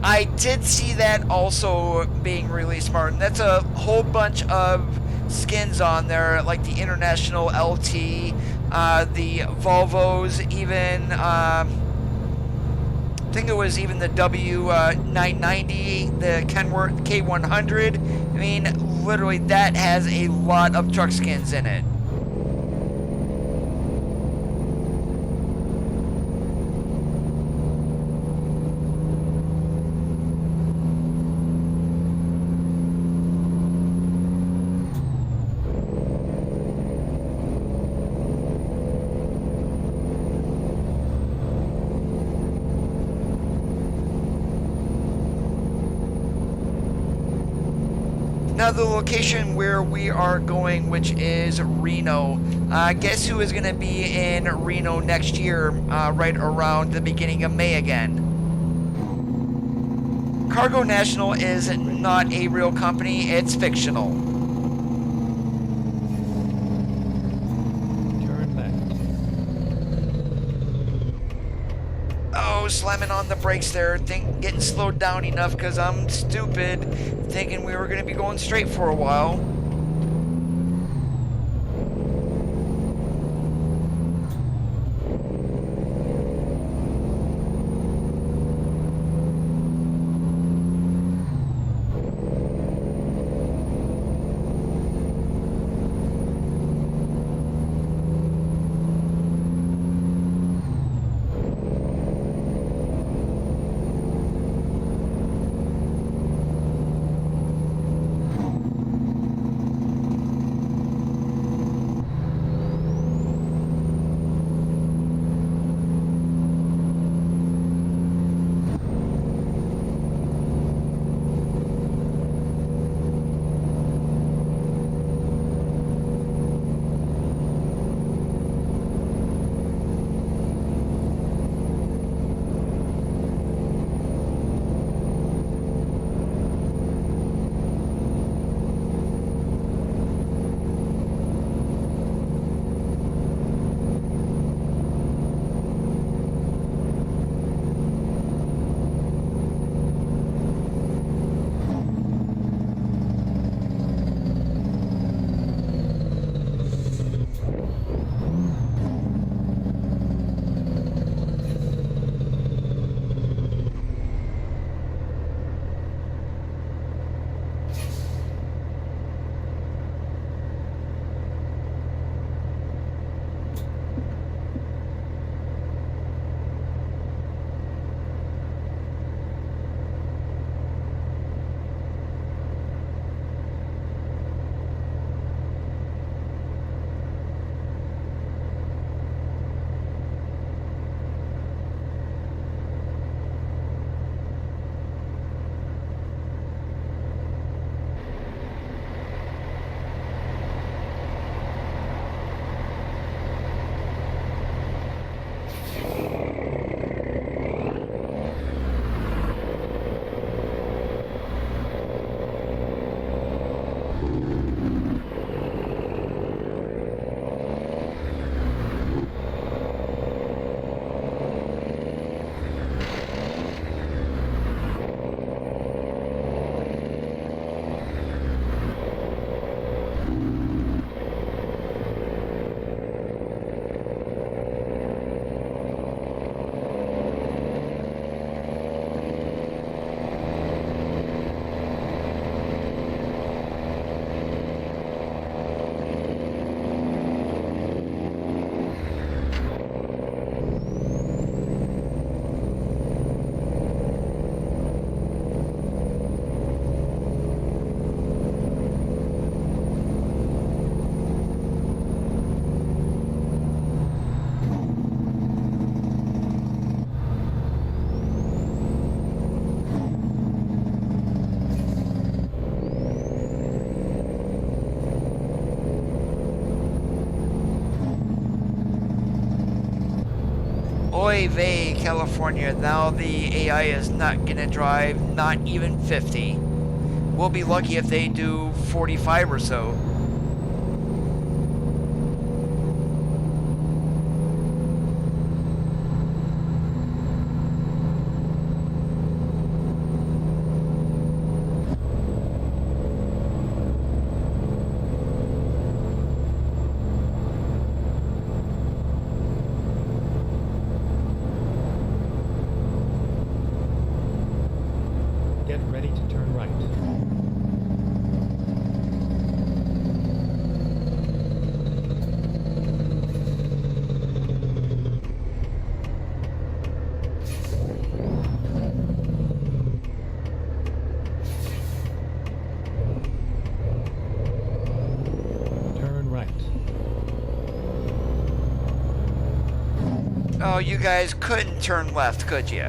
I did see that also being released, Martin. That's a whole bunch of skins on there, like the International LT, the Volvos, even, I think it was even the W990, the Kenworth K100. I mean, literally, that has a lot of truck skins in it. Now the location where we are going, which is Reno. Guess who is going to be in Reno next year, right around the beginning of May again? Cargo National is not a real company, it's fictional. Turn left. Oh, slamming on the brakes there, getting slowed down enough because I'm stupid, thinking we were going to be going straight for a while. Oy vey, California. Now the AI is not gonna drive not even 50. We'll be lucky if they do 45 or so. Get ready to turn right. Turn right. Oh, you guys couldn't turn left, could you?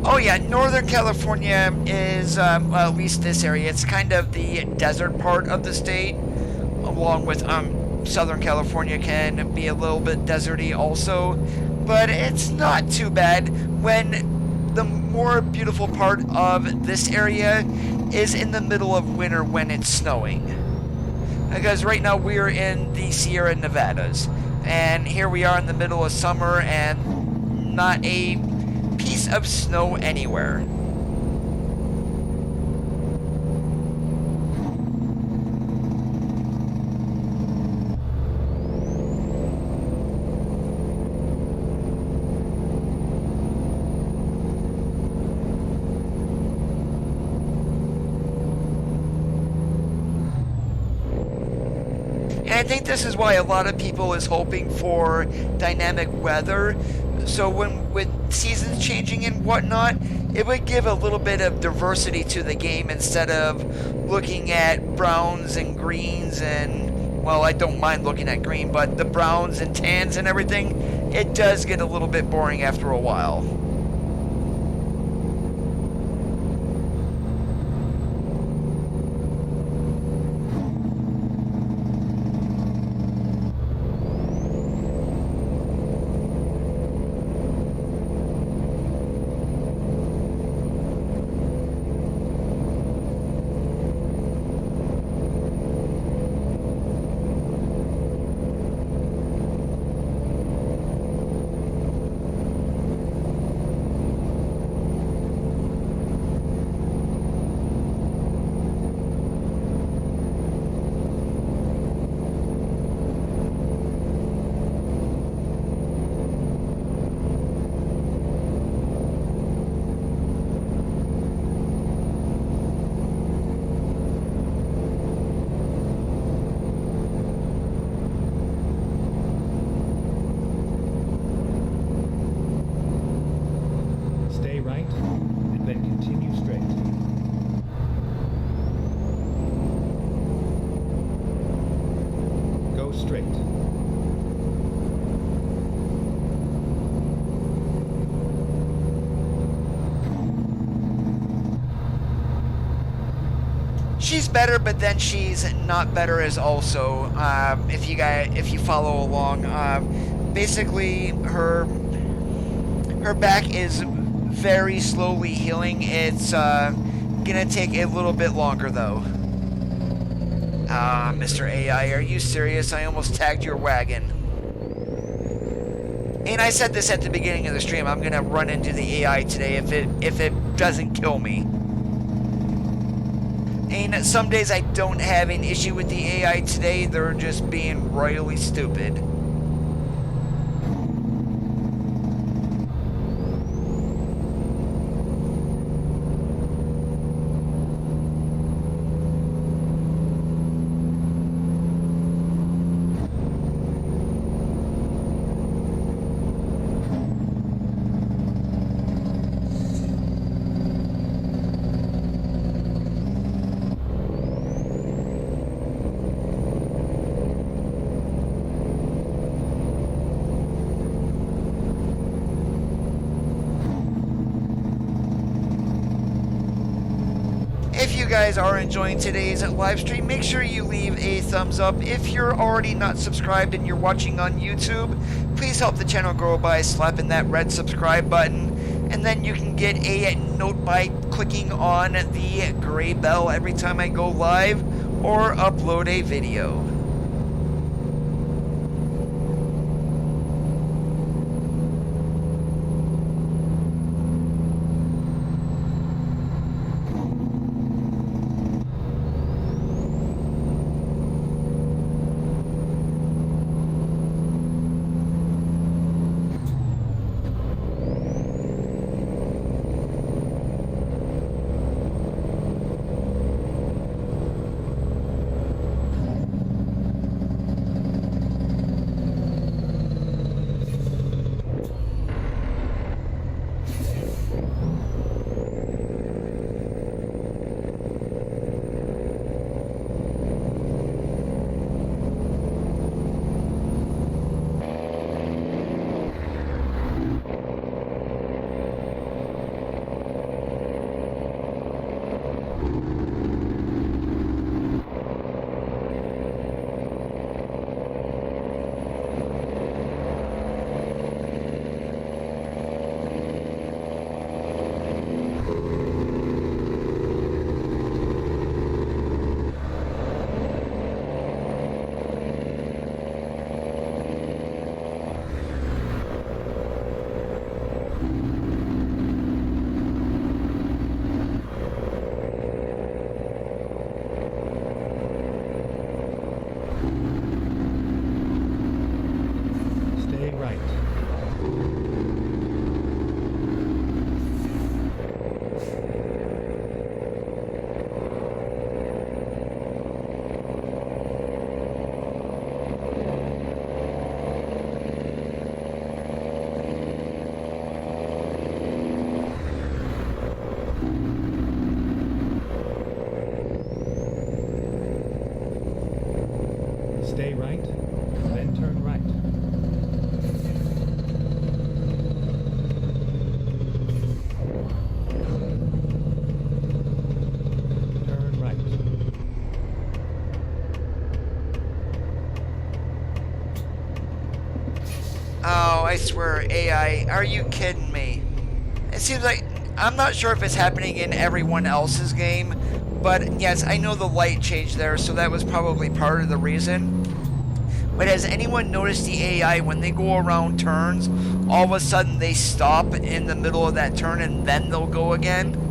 Oh yeah, Northern California is, well, at least this area, it's kind of the desert part of the state, along with Southern California can be a little bit deserty also, but it's not too bad when the more beautiful part of this area is in the middle of winter when it's snowing. Because right now we're in the Sierra Nevadas, and here we are in the middle of summer and not a piece of snow anywhere. And I think this is why a lot of people is hoping for dynamic weather. So when with seasons changing and whatnot, it would give a little bit of diversity to the game instead of looking at browns and greens and, well, I don't mind looking at green, but the browns and tans and everything, it does get a little bit boring after a while. Stay right, and then continue straight. Go straight. She's better, but then she's not better as also. If you follow along, basically her back is very slowly healing. It's gonna take a little bit longer though. Mr. AI, are you serious? I almost tagged your wagon. And I said this at the beginning of the stream, I'm gonna run into the AI today if it doesn't kill me. And some days I don't have an issue with the AI today, they're just being royally stupid. guys are enjoying today's live stream, make sure you leave a thumbs up. If you're already not subscribed and you're watching on YouTube, please help the channel grow by slapping that red subscribe button. And then you can get a note by clicking on the gray bell every time I go live or upload a video. Stay right. Stay right, then turn right. Turn right. Oh, I swear, AI, are you kidding me? It seems like, I'm not sure if it's happening in everyone else's game, but yes, I know the light changed there, so that was probably part of the reason. But has anyone noticed the AI, when they go around turns, all of a sudden they stop in the middle of that turn and then they'll go again?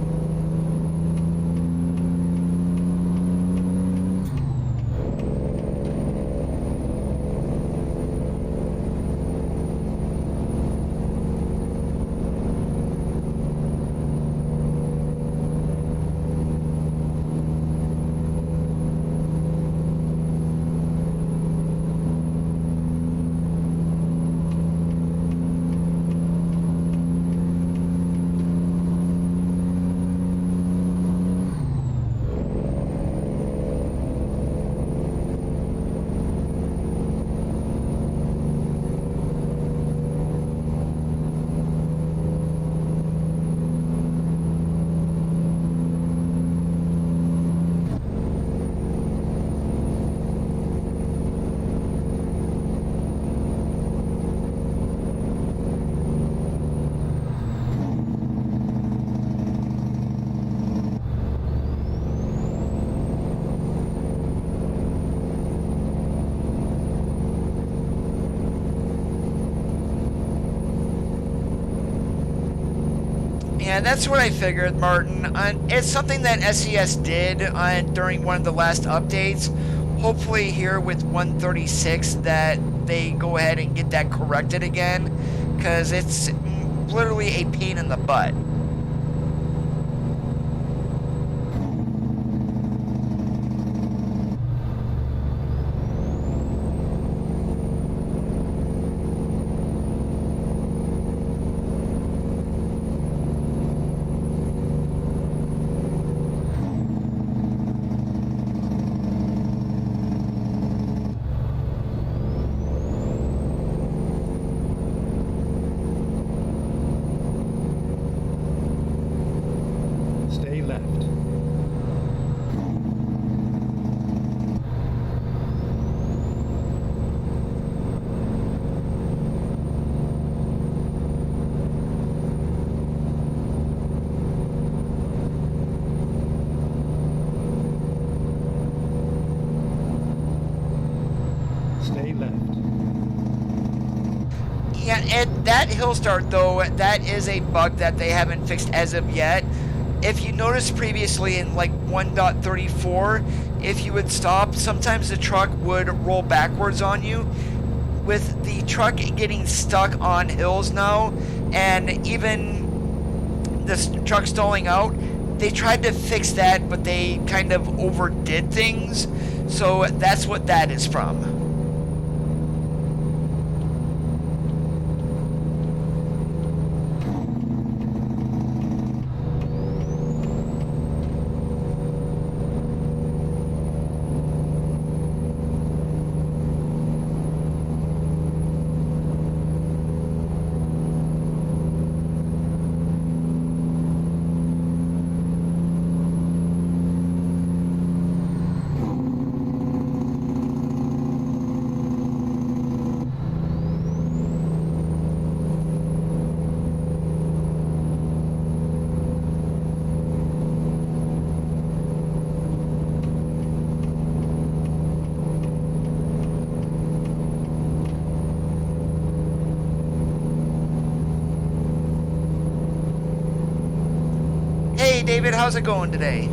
Yeah, that's what I figured, Martin. It's something that SES did during one of the last updates. Hopefully here with 136 that they go ahead and get that corrected again, because it's literally a pain in the butt. that hill start, though, that is a bug that they haven't fixed as of yet. If you noticed previously in like 1.34, if you would stop, sometimes the truck would roll backwards on you. With the truck getting stuck on hills now, and even the truck stalling out, they tried to fix that, but they kind of overdid things. So that's what that is from. Hey David, how's it going today?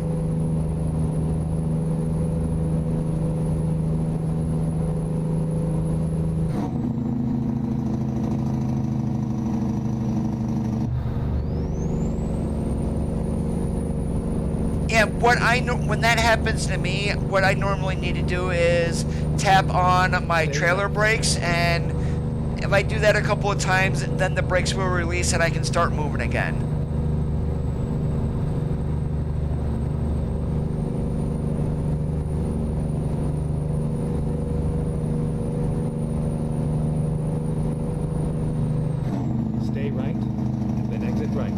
Yeah, when that happens to me, what I normally need to do is tap on my trailer brakes, and if I do that a couple of times, then the brakes will release and I can start moving again. Stay right, then exit right.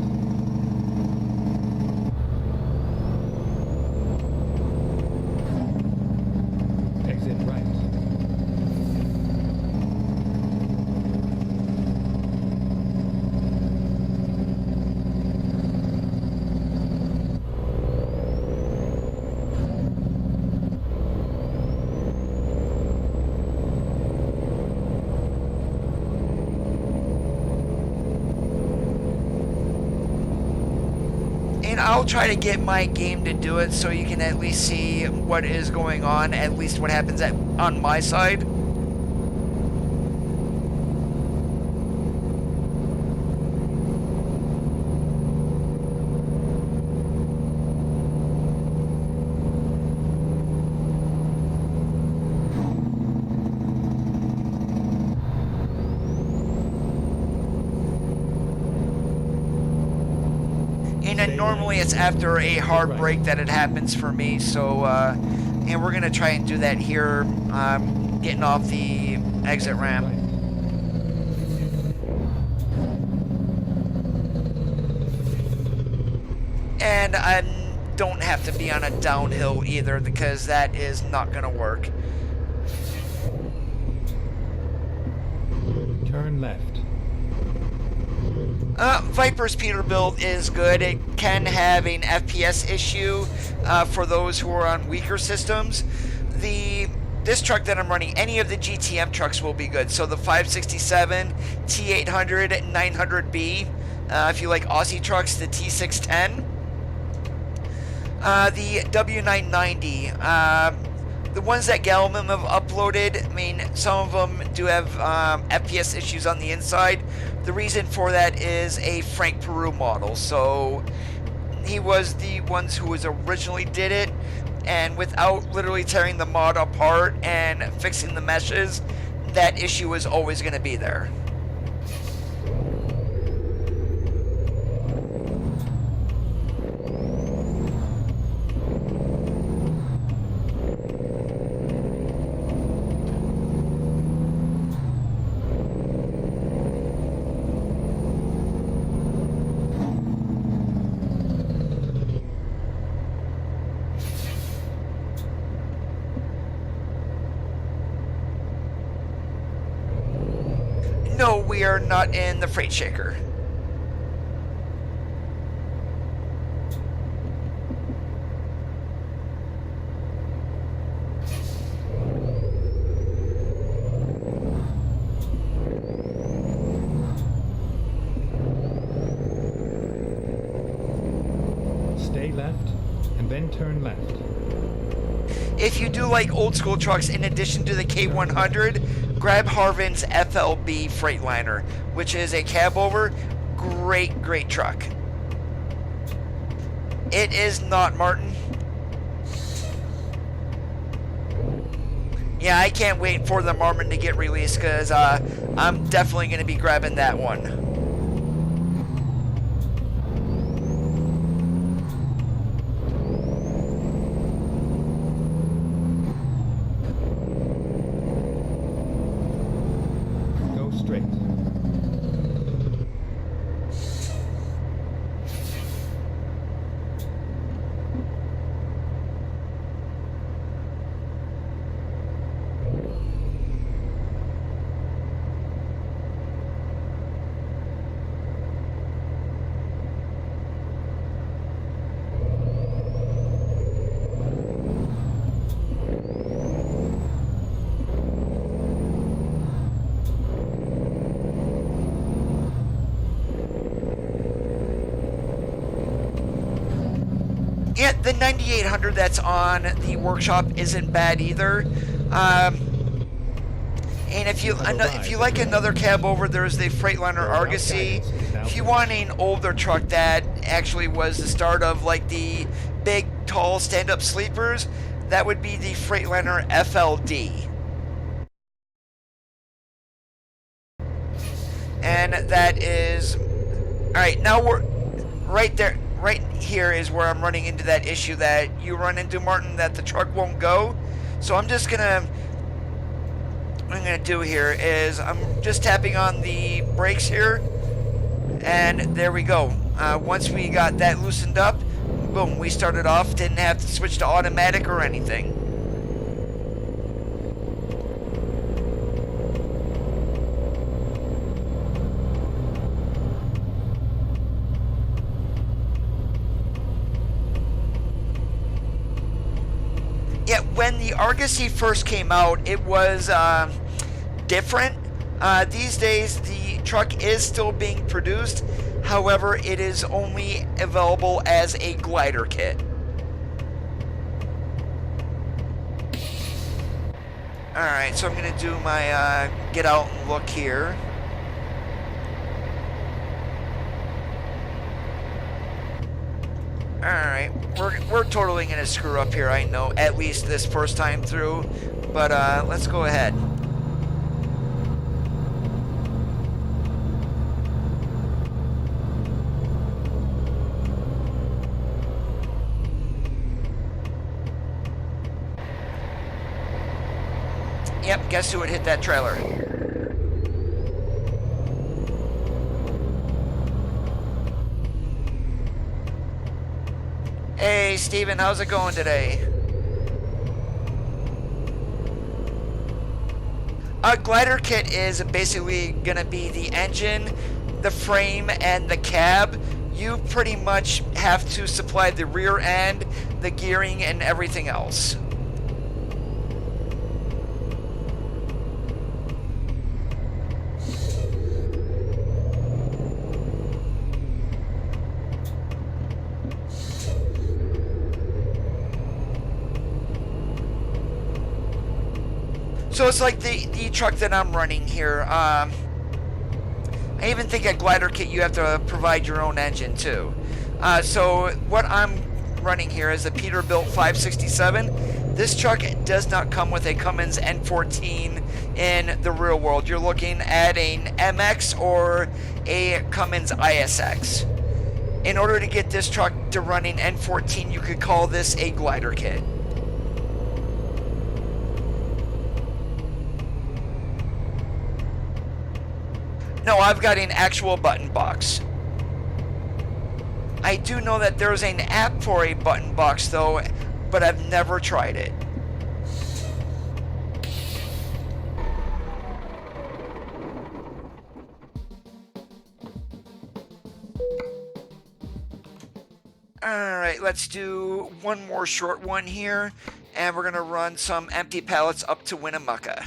Exit right. And I'll try to get my game to do it so you can at least see what is going on, at least what happens on my side. And normally it's after a hard break that it happens for me, so and we're gonna try and do that here, getting off the exit ramp. And I don't have to be on a downhill either, because that is not gonna work. Turn left. Viper's Peterbilt is good. It can have an FPS issue for those who are on weaker systems. This truck that I'm running, any of the GTM trucks will be good. So the 567, T800, 900B. If you like Aussie trucks, the T610. The W990. The ones that Gallium have uploaded, I mean, some of them do have FPS issues on the inside. The reason for that is a Frank Peru model. So he was the ones who originally did it, and without literally tearing the mod apart and fixing the meshes, that issue is always going to be there. No, we are not in the freight shaker. left, and then turn left. If you do like old school trucks, in addition to the K100, grab Harvin's FLB Freightliner, which is a cab over. Great, great truck. It is not, Martin. Yeah, I can't wait for the Marmon to get released because I'm definitely going to be grabbing that one. Yeah, the 9800 that's on the workshop isn't bad either. And if you like another cab over, there's the Freightliner Argosy. If you want an older truck that actually was the start of like the big, tall, stand-up sleepers, that would be the Freightliner FLD. And that is... Alright, now we're right there. Right here is where I'm running into that issue that you run into, Martin, that the truck won't go. So I'm just gonna... What I'm gonna do here is I'm just tapping on the brakes here, and there we go. Once we got that loosened up, boom, we started off, didn't have to switch to automatic or anything. Yeah, when the Argosy first came out, it was different. These days, the truck is still being produced. However, it is only available as a glider kit. Alright, so I'm going to do my get out and look here. Alright, we're totally going to screw up here, I know, at least this first time through, but let's go ahead. Yep, guess who would hit that trailer? Hey, Steven, how's it going today? A glider kit is basically going to be the engine, the frame, and the cab. You pretty much have to supply the rear end, the gearing, and everything else. So it's like the truck that I'm running here. I even think a glider kit you have to provide your own engine too. So what I'm running here is a Peterbilt 567. This truck does not come with a Cummins N14 in the real world. You're looking at an MX or a Cummins ISX. In order to get this truck to running N14, you could call this a glider kit. No, I've got an actual button box. I do know that there's an app for a button box though, but I've never tried it. Alright, let's do one more short one here, and we're going to run some empty pallets up to Winnemucca.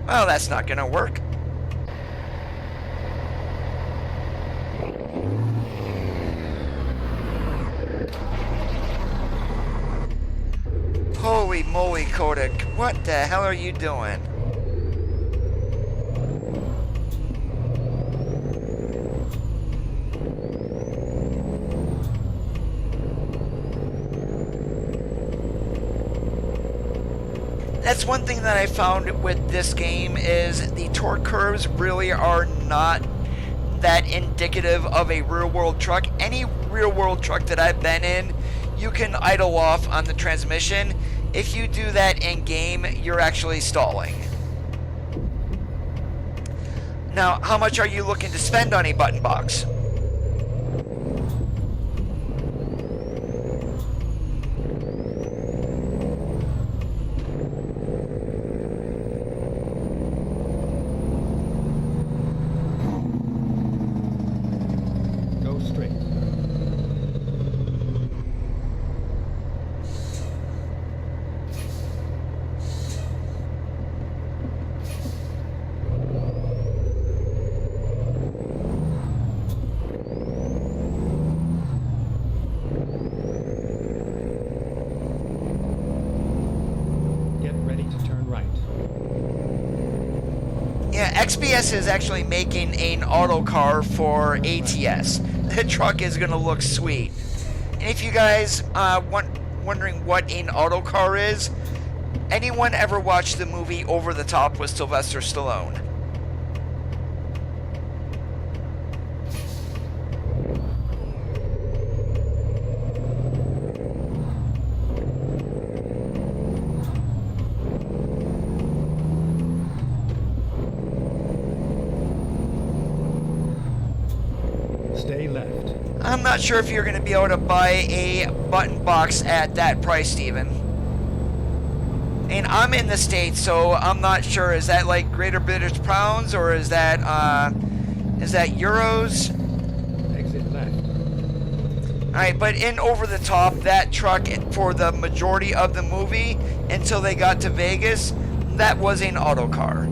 Well, that's not gonna work. Holy moly, Kodak. What the hell are you doing? That's one thing that I found with this game is the torque curves really are not that indicative of a real-world truck. Any real-world truck that I've been in, you can idle off on the transmission. If you do that in-game, you're actually stalling. Now, how much are you looking to spend on a button box? Go straight. Get ready to turn right. Yeah, XPS is actually making an auto car for ATS. The truck is going to look sweet. And if you guys wondering what an auto car is, anyone ever watched the movie Over the Top with Sylvester Stallone? Stay left. I'm not sure if you're going to be able to buy a button box at that price, Steven. And I'm in the States, so I'm not sure. Is that like Greater British pounds, or is that euros? Exit left. Alright, but in Over the Top, that truck, for the majority of the movie, until they got to Vegas, that was an auto car.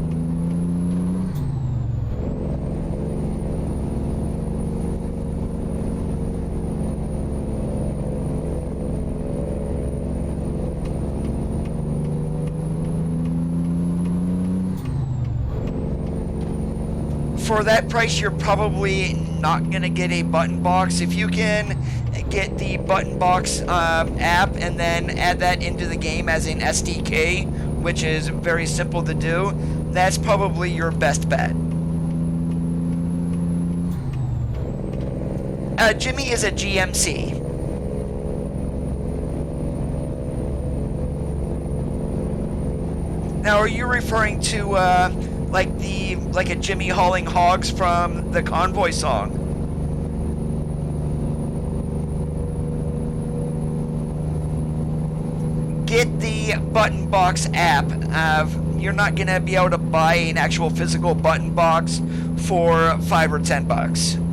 For that price, you're probably not going to get a button box. If you can get the button box app and then add that into the game as an SDK, which is very simple to do, that's probably your best bet. Jimmy is a GMC. Now, are you referring to like a Jimmy hauling hogs from the Convoy song? Get the button box app. You're not gonna be able to buy an actual physical button box for $5 or $10.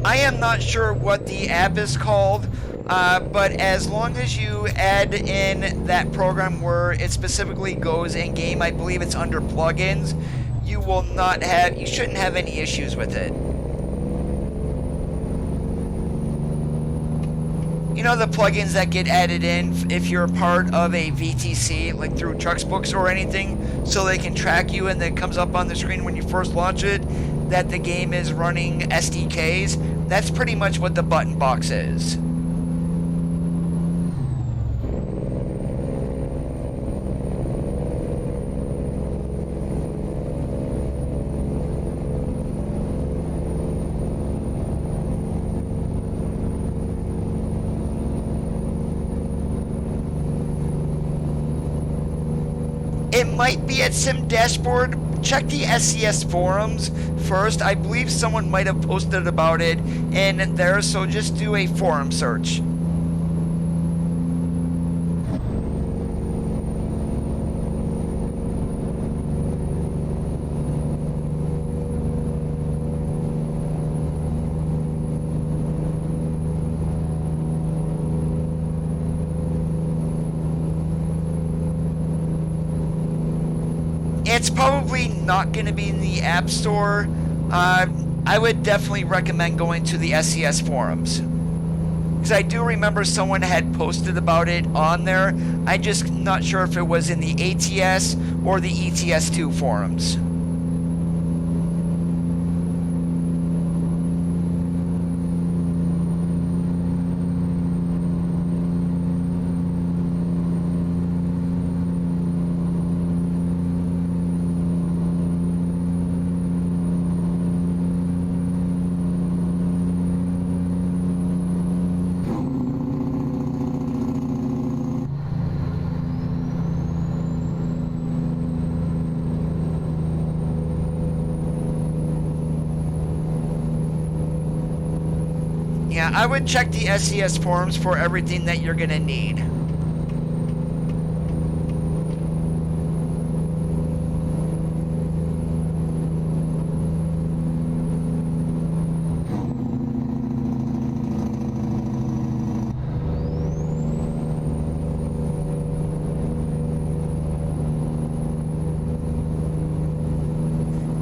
I am not sure what the app is called, but as long as you add in that program where it specifically goes in game, I believe it's under plugins, you shouldn't have any issues with it. You know the plugins that get added in if you're a part of a VTC, like through Trucksbooks or anything, so they can track you and it comes up on the screen when you first launch it that the game is running SDKs. That's pretty much what the button box is. It might be at Sim Dashboard. Check the SCS forums first. I believe someone might have posted about it in there, so just do a forum search. It's probably not going to be in the App Store. I would definitely recommend going to the SCS forums, because I do remember someone had posted about it on there. I'm just not sure if it was in the ATS or the ETS2 forums. Yeah, I would check the SCS forums for everything that you're gonna need.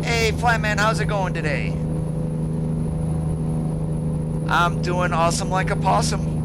Hey, Flatman, how's it going today? I'm doing awesome like a possum.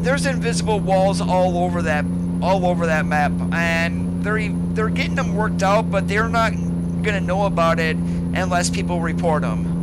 There's invisible walls all over that map, and they're getting them worked out, but they're not gonna know about it unless people report them.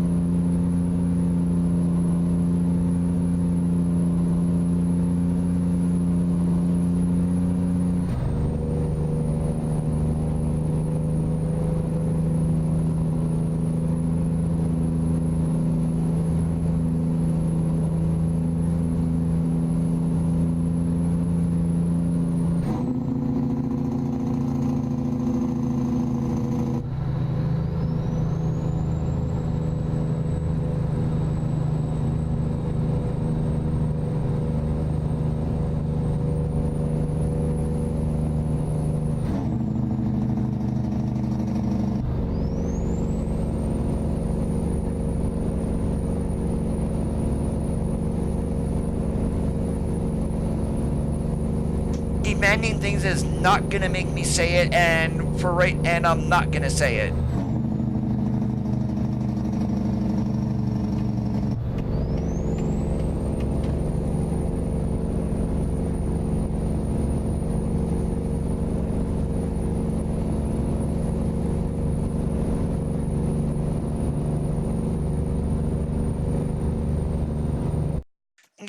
Demanding things is not gonna make me say it, and I'm not gonna say it.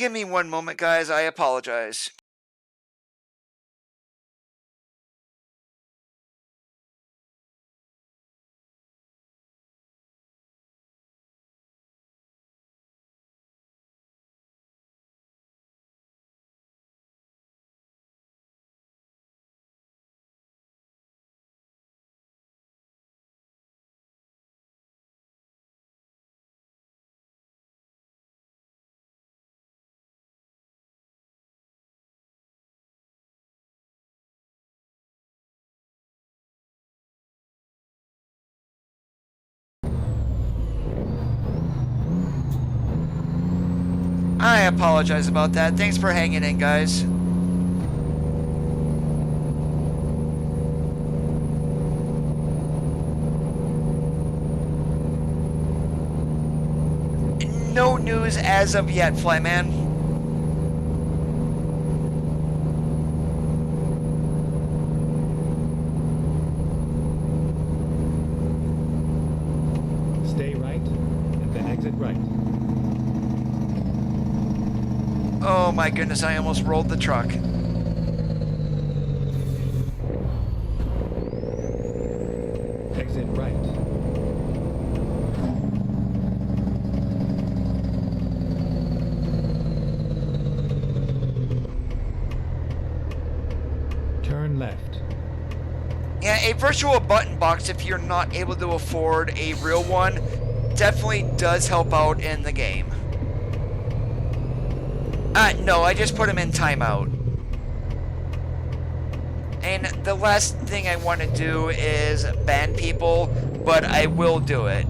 Give me one moment, guys. I apologize. I apologize about that. Thanks for hanging in, guys. No news as of yet, Flyman. Stay right, and then exit right. Oh my goodness, I almost rolled the truck. Exit right. Turn left. Yeah, a virtual button box, if you're not able to afford a real one, definitely does help out in the game. No, I just put them in timeout. And the last thing I want to do is ban people, but I will do it.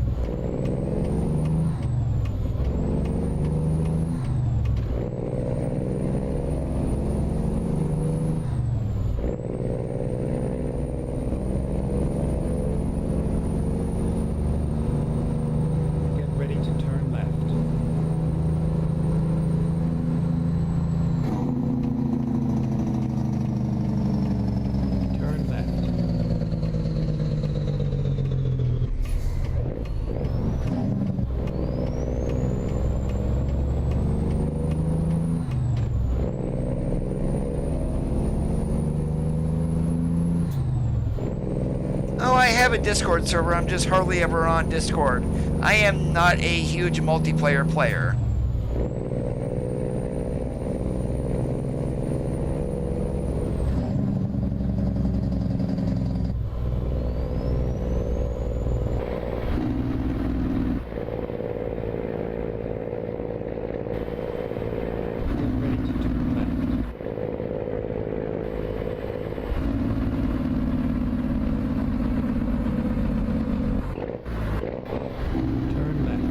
Get ready to turn left. Turn left. Oh, I have a Discord server, I'm just hardly ever on Discord. I am not a huge multiplayer player. Get ready to turn left. Turn left.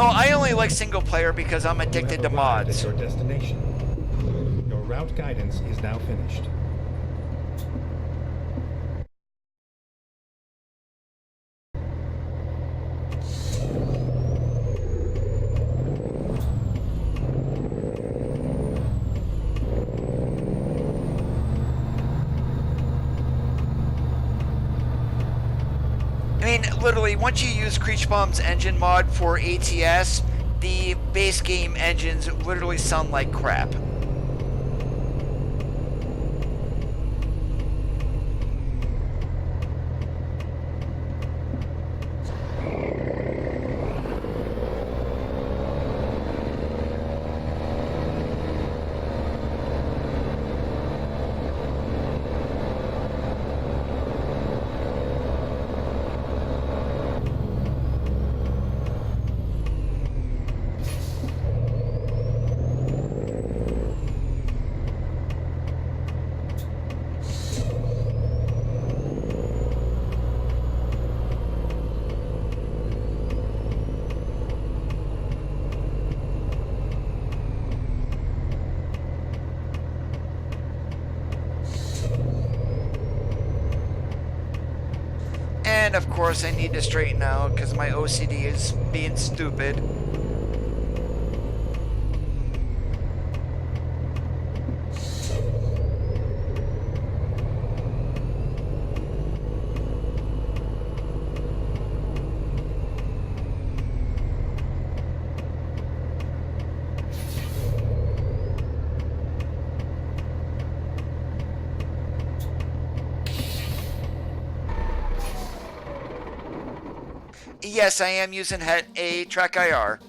Oh, I only like single player because I'm You addicted have to arrived mods. at your destination. Your route guidance is now finished. I mean, literally, once you use Creechbomb's engine mod for ATS, the base game engines literally sound like crap. And of course I need to straighten out because my OCD is being stupid. Yes, I am using a TrackIR.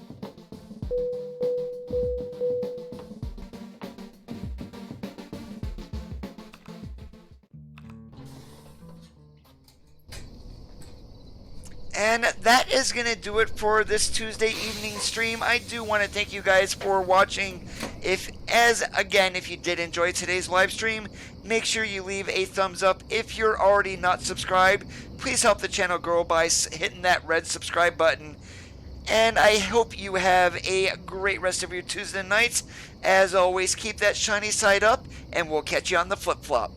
And that is going to do it for this Tuesday evening stream. I do want to thank you guys for watching. If you did enjoy today's live stream, make sure you leave a thumbs up. If you're already not subscribed, please help the channel grow by hitting that red subscribe button. And I hope you have a great rest of your Tuesday nights. As always, keep that shiny side up, and we'll catch you on the flip-flop.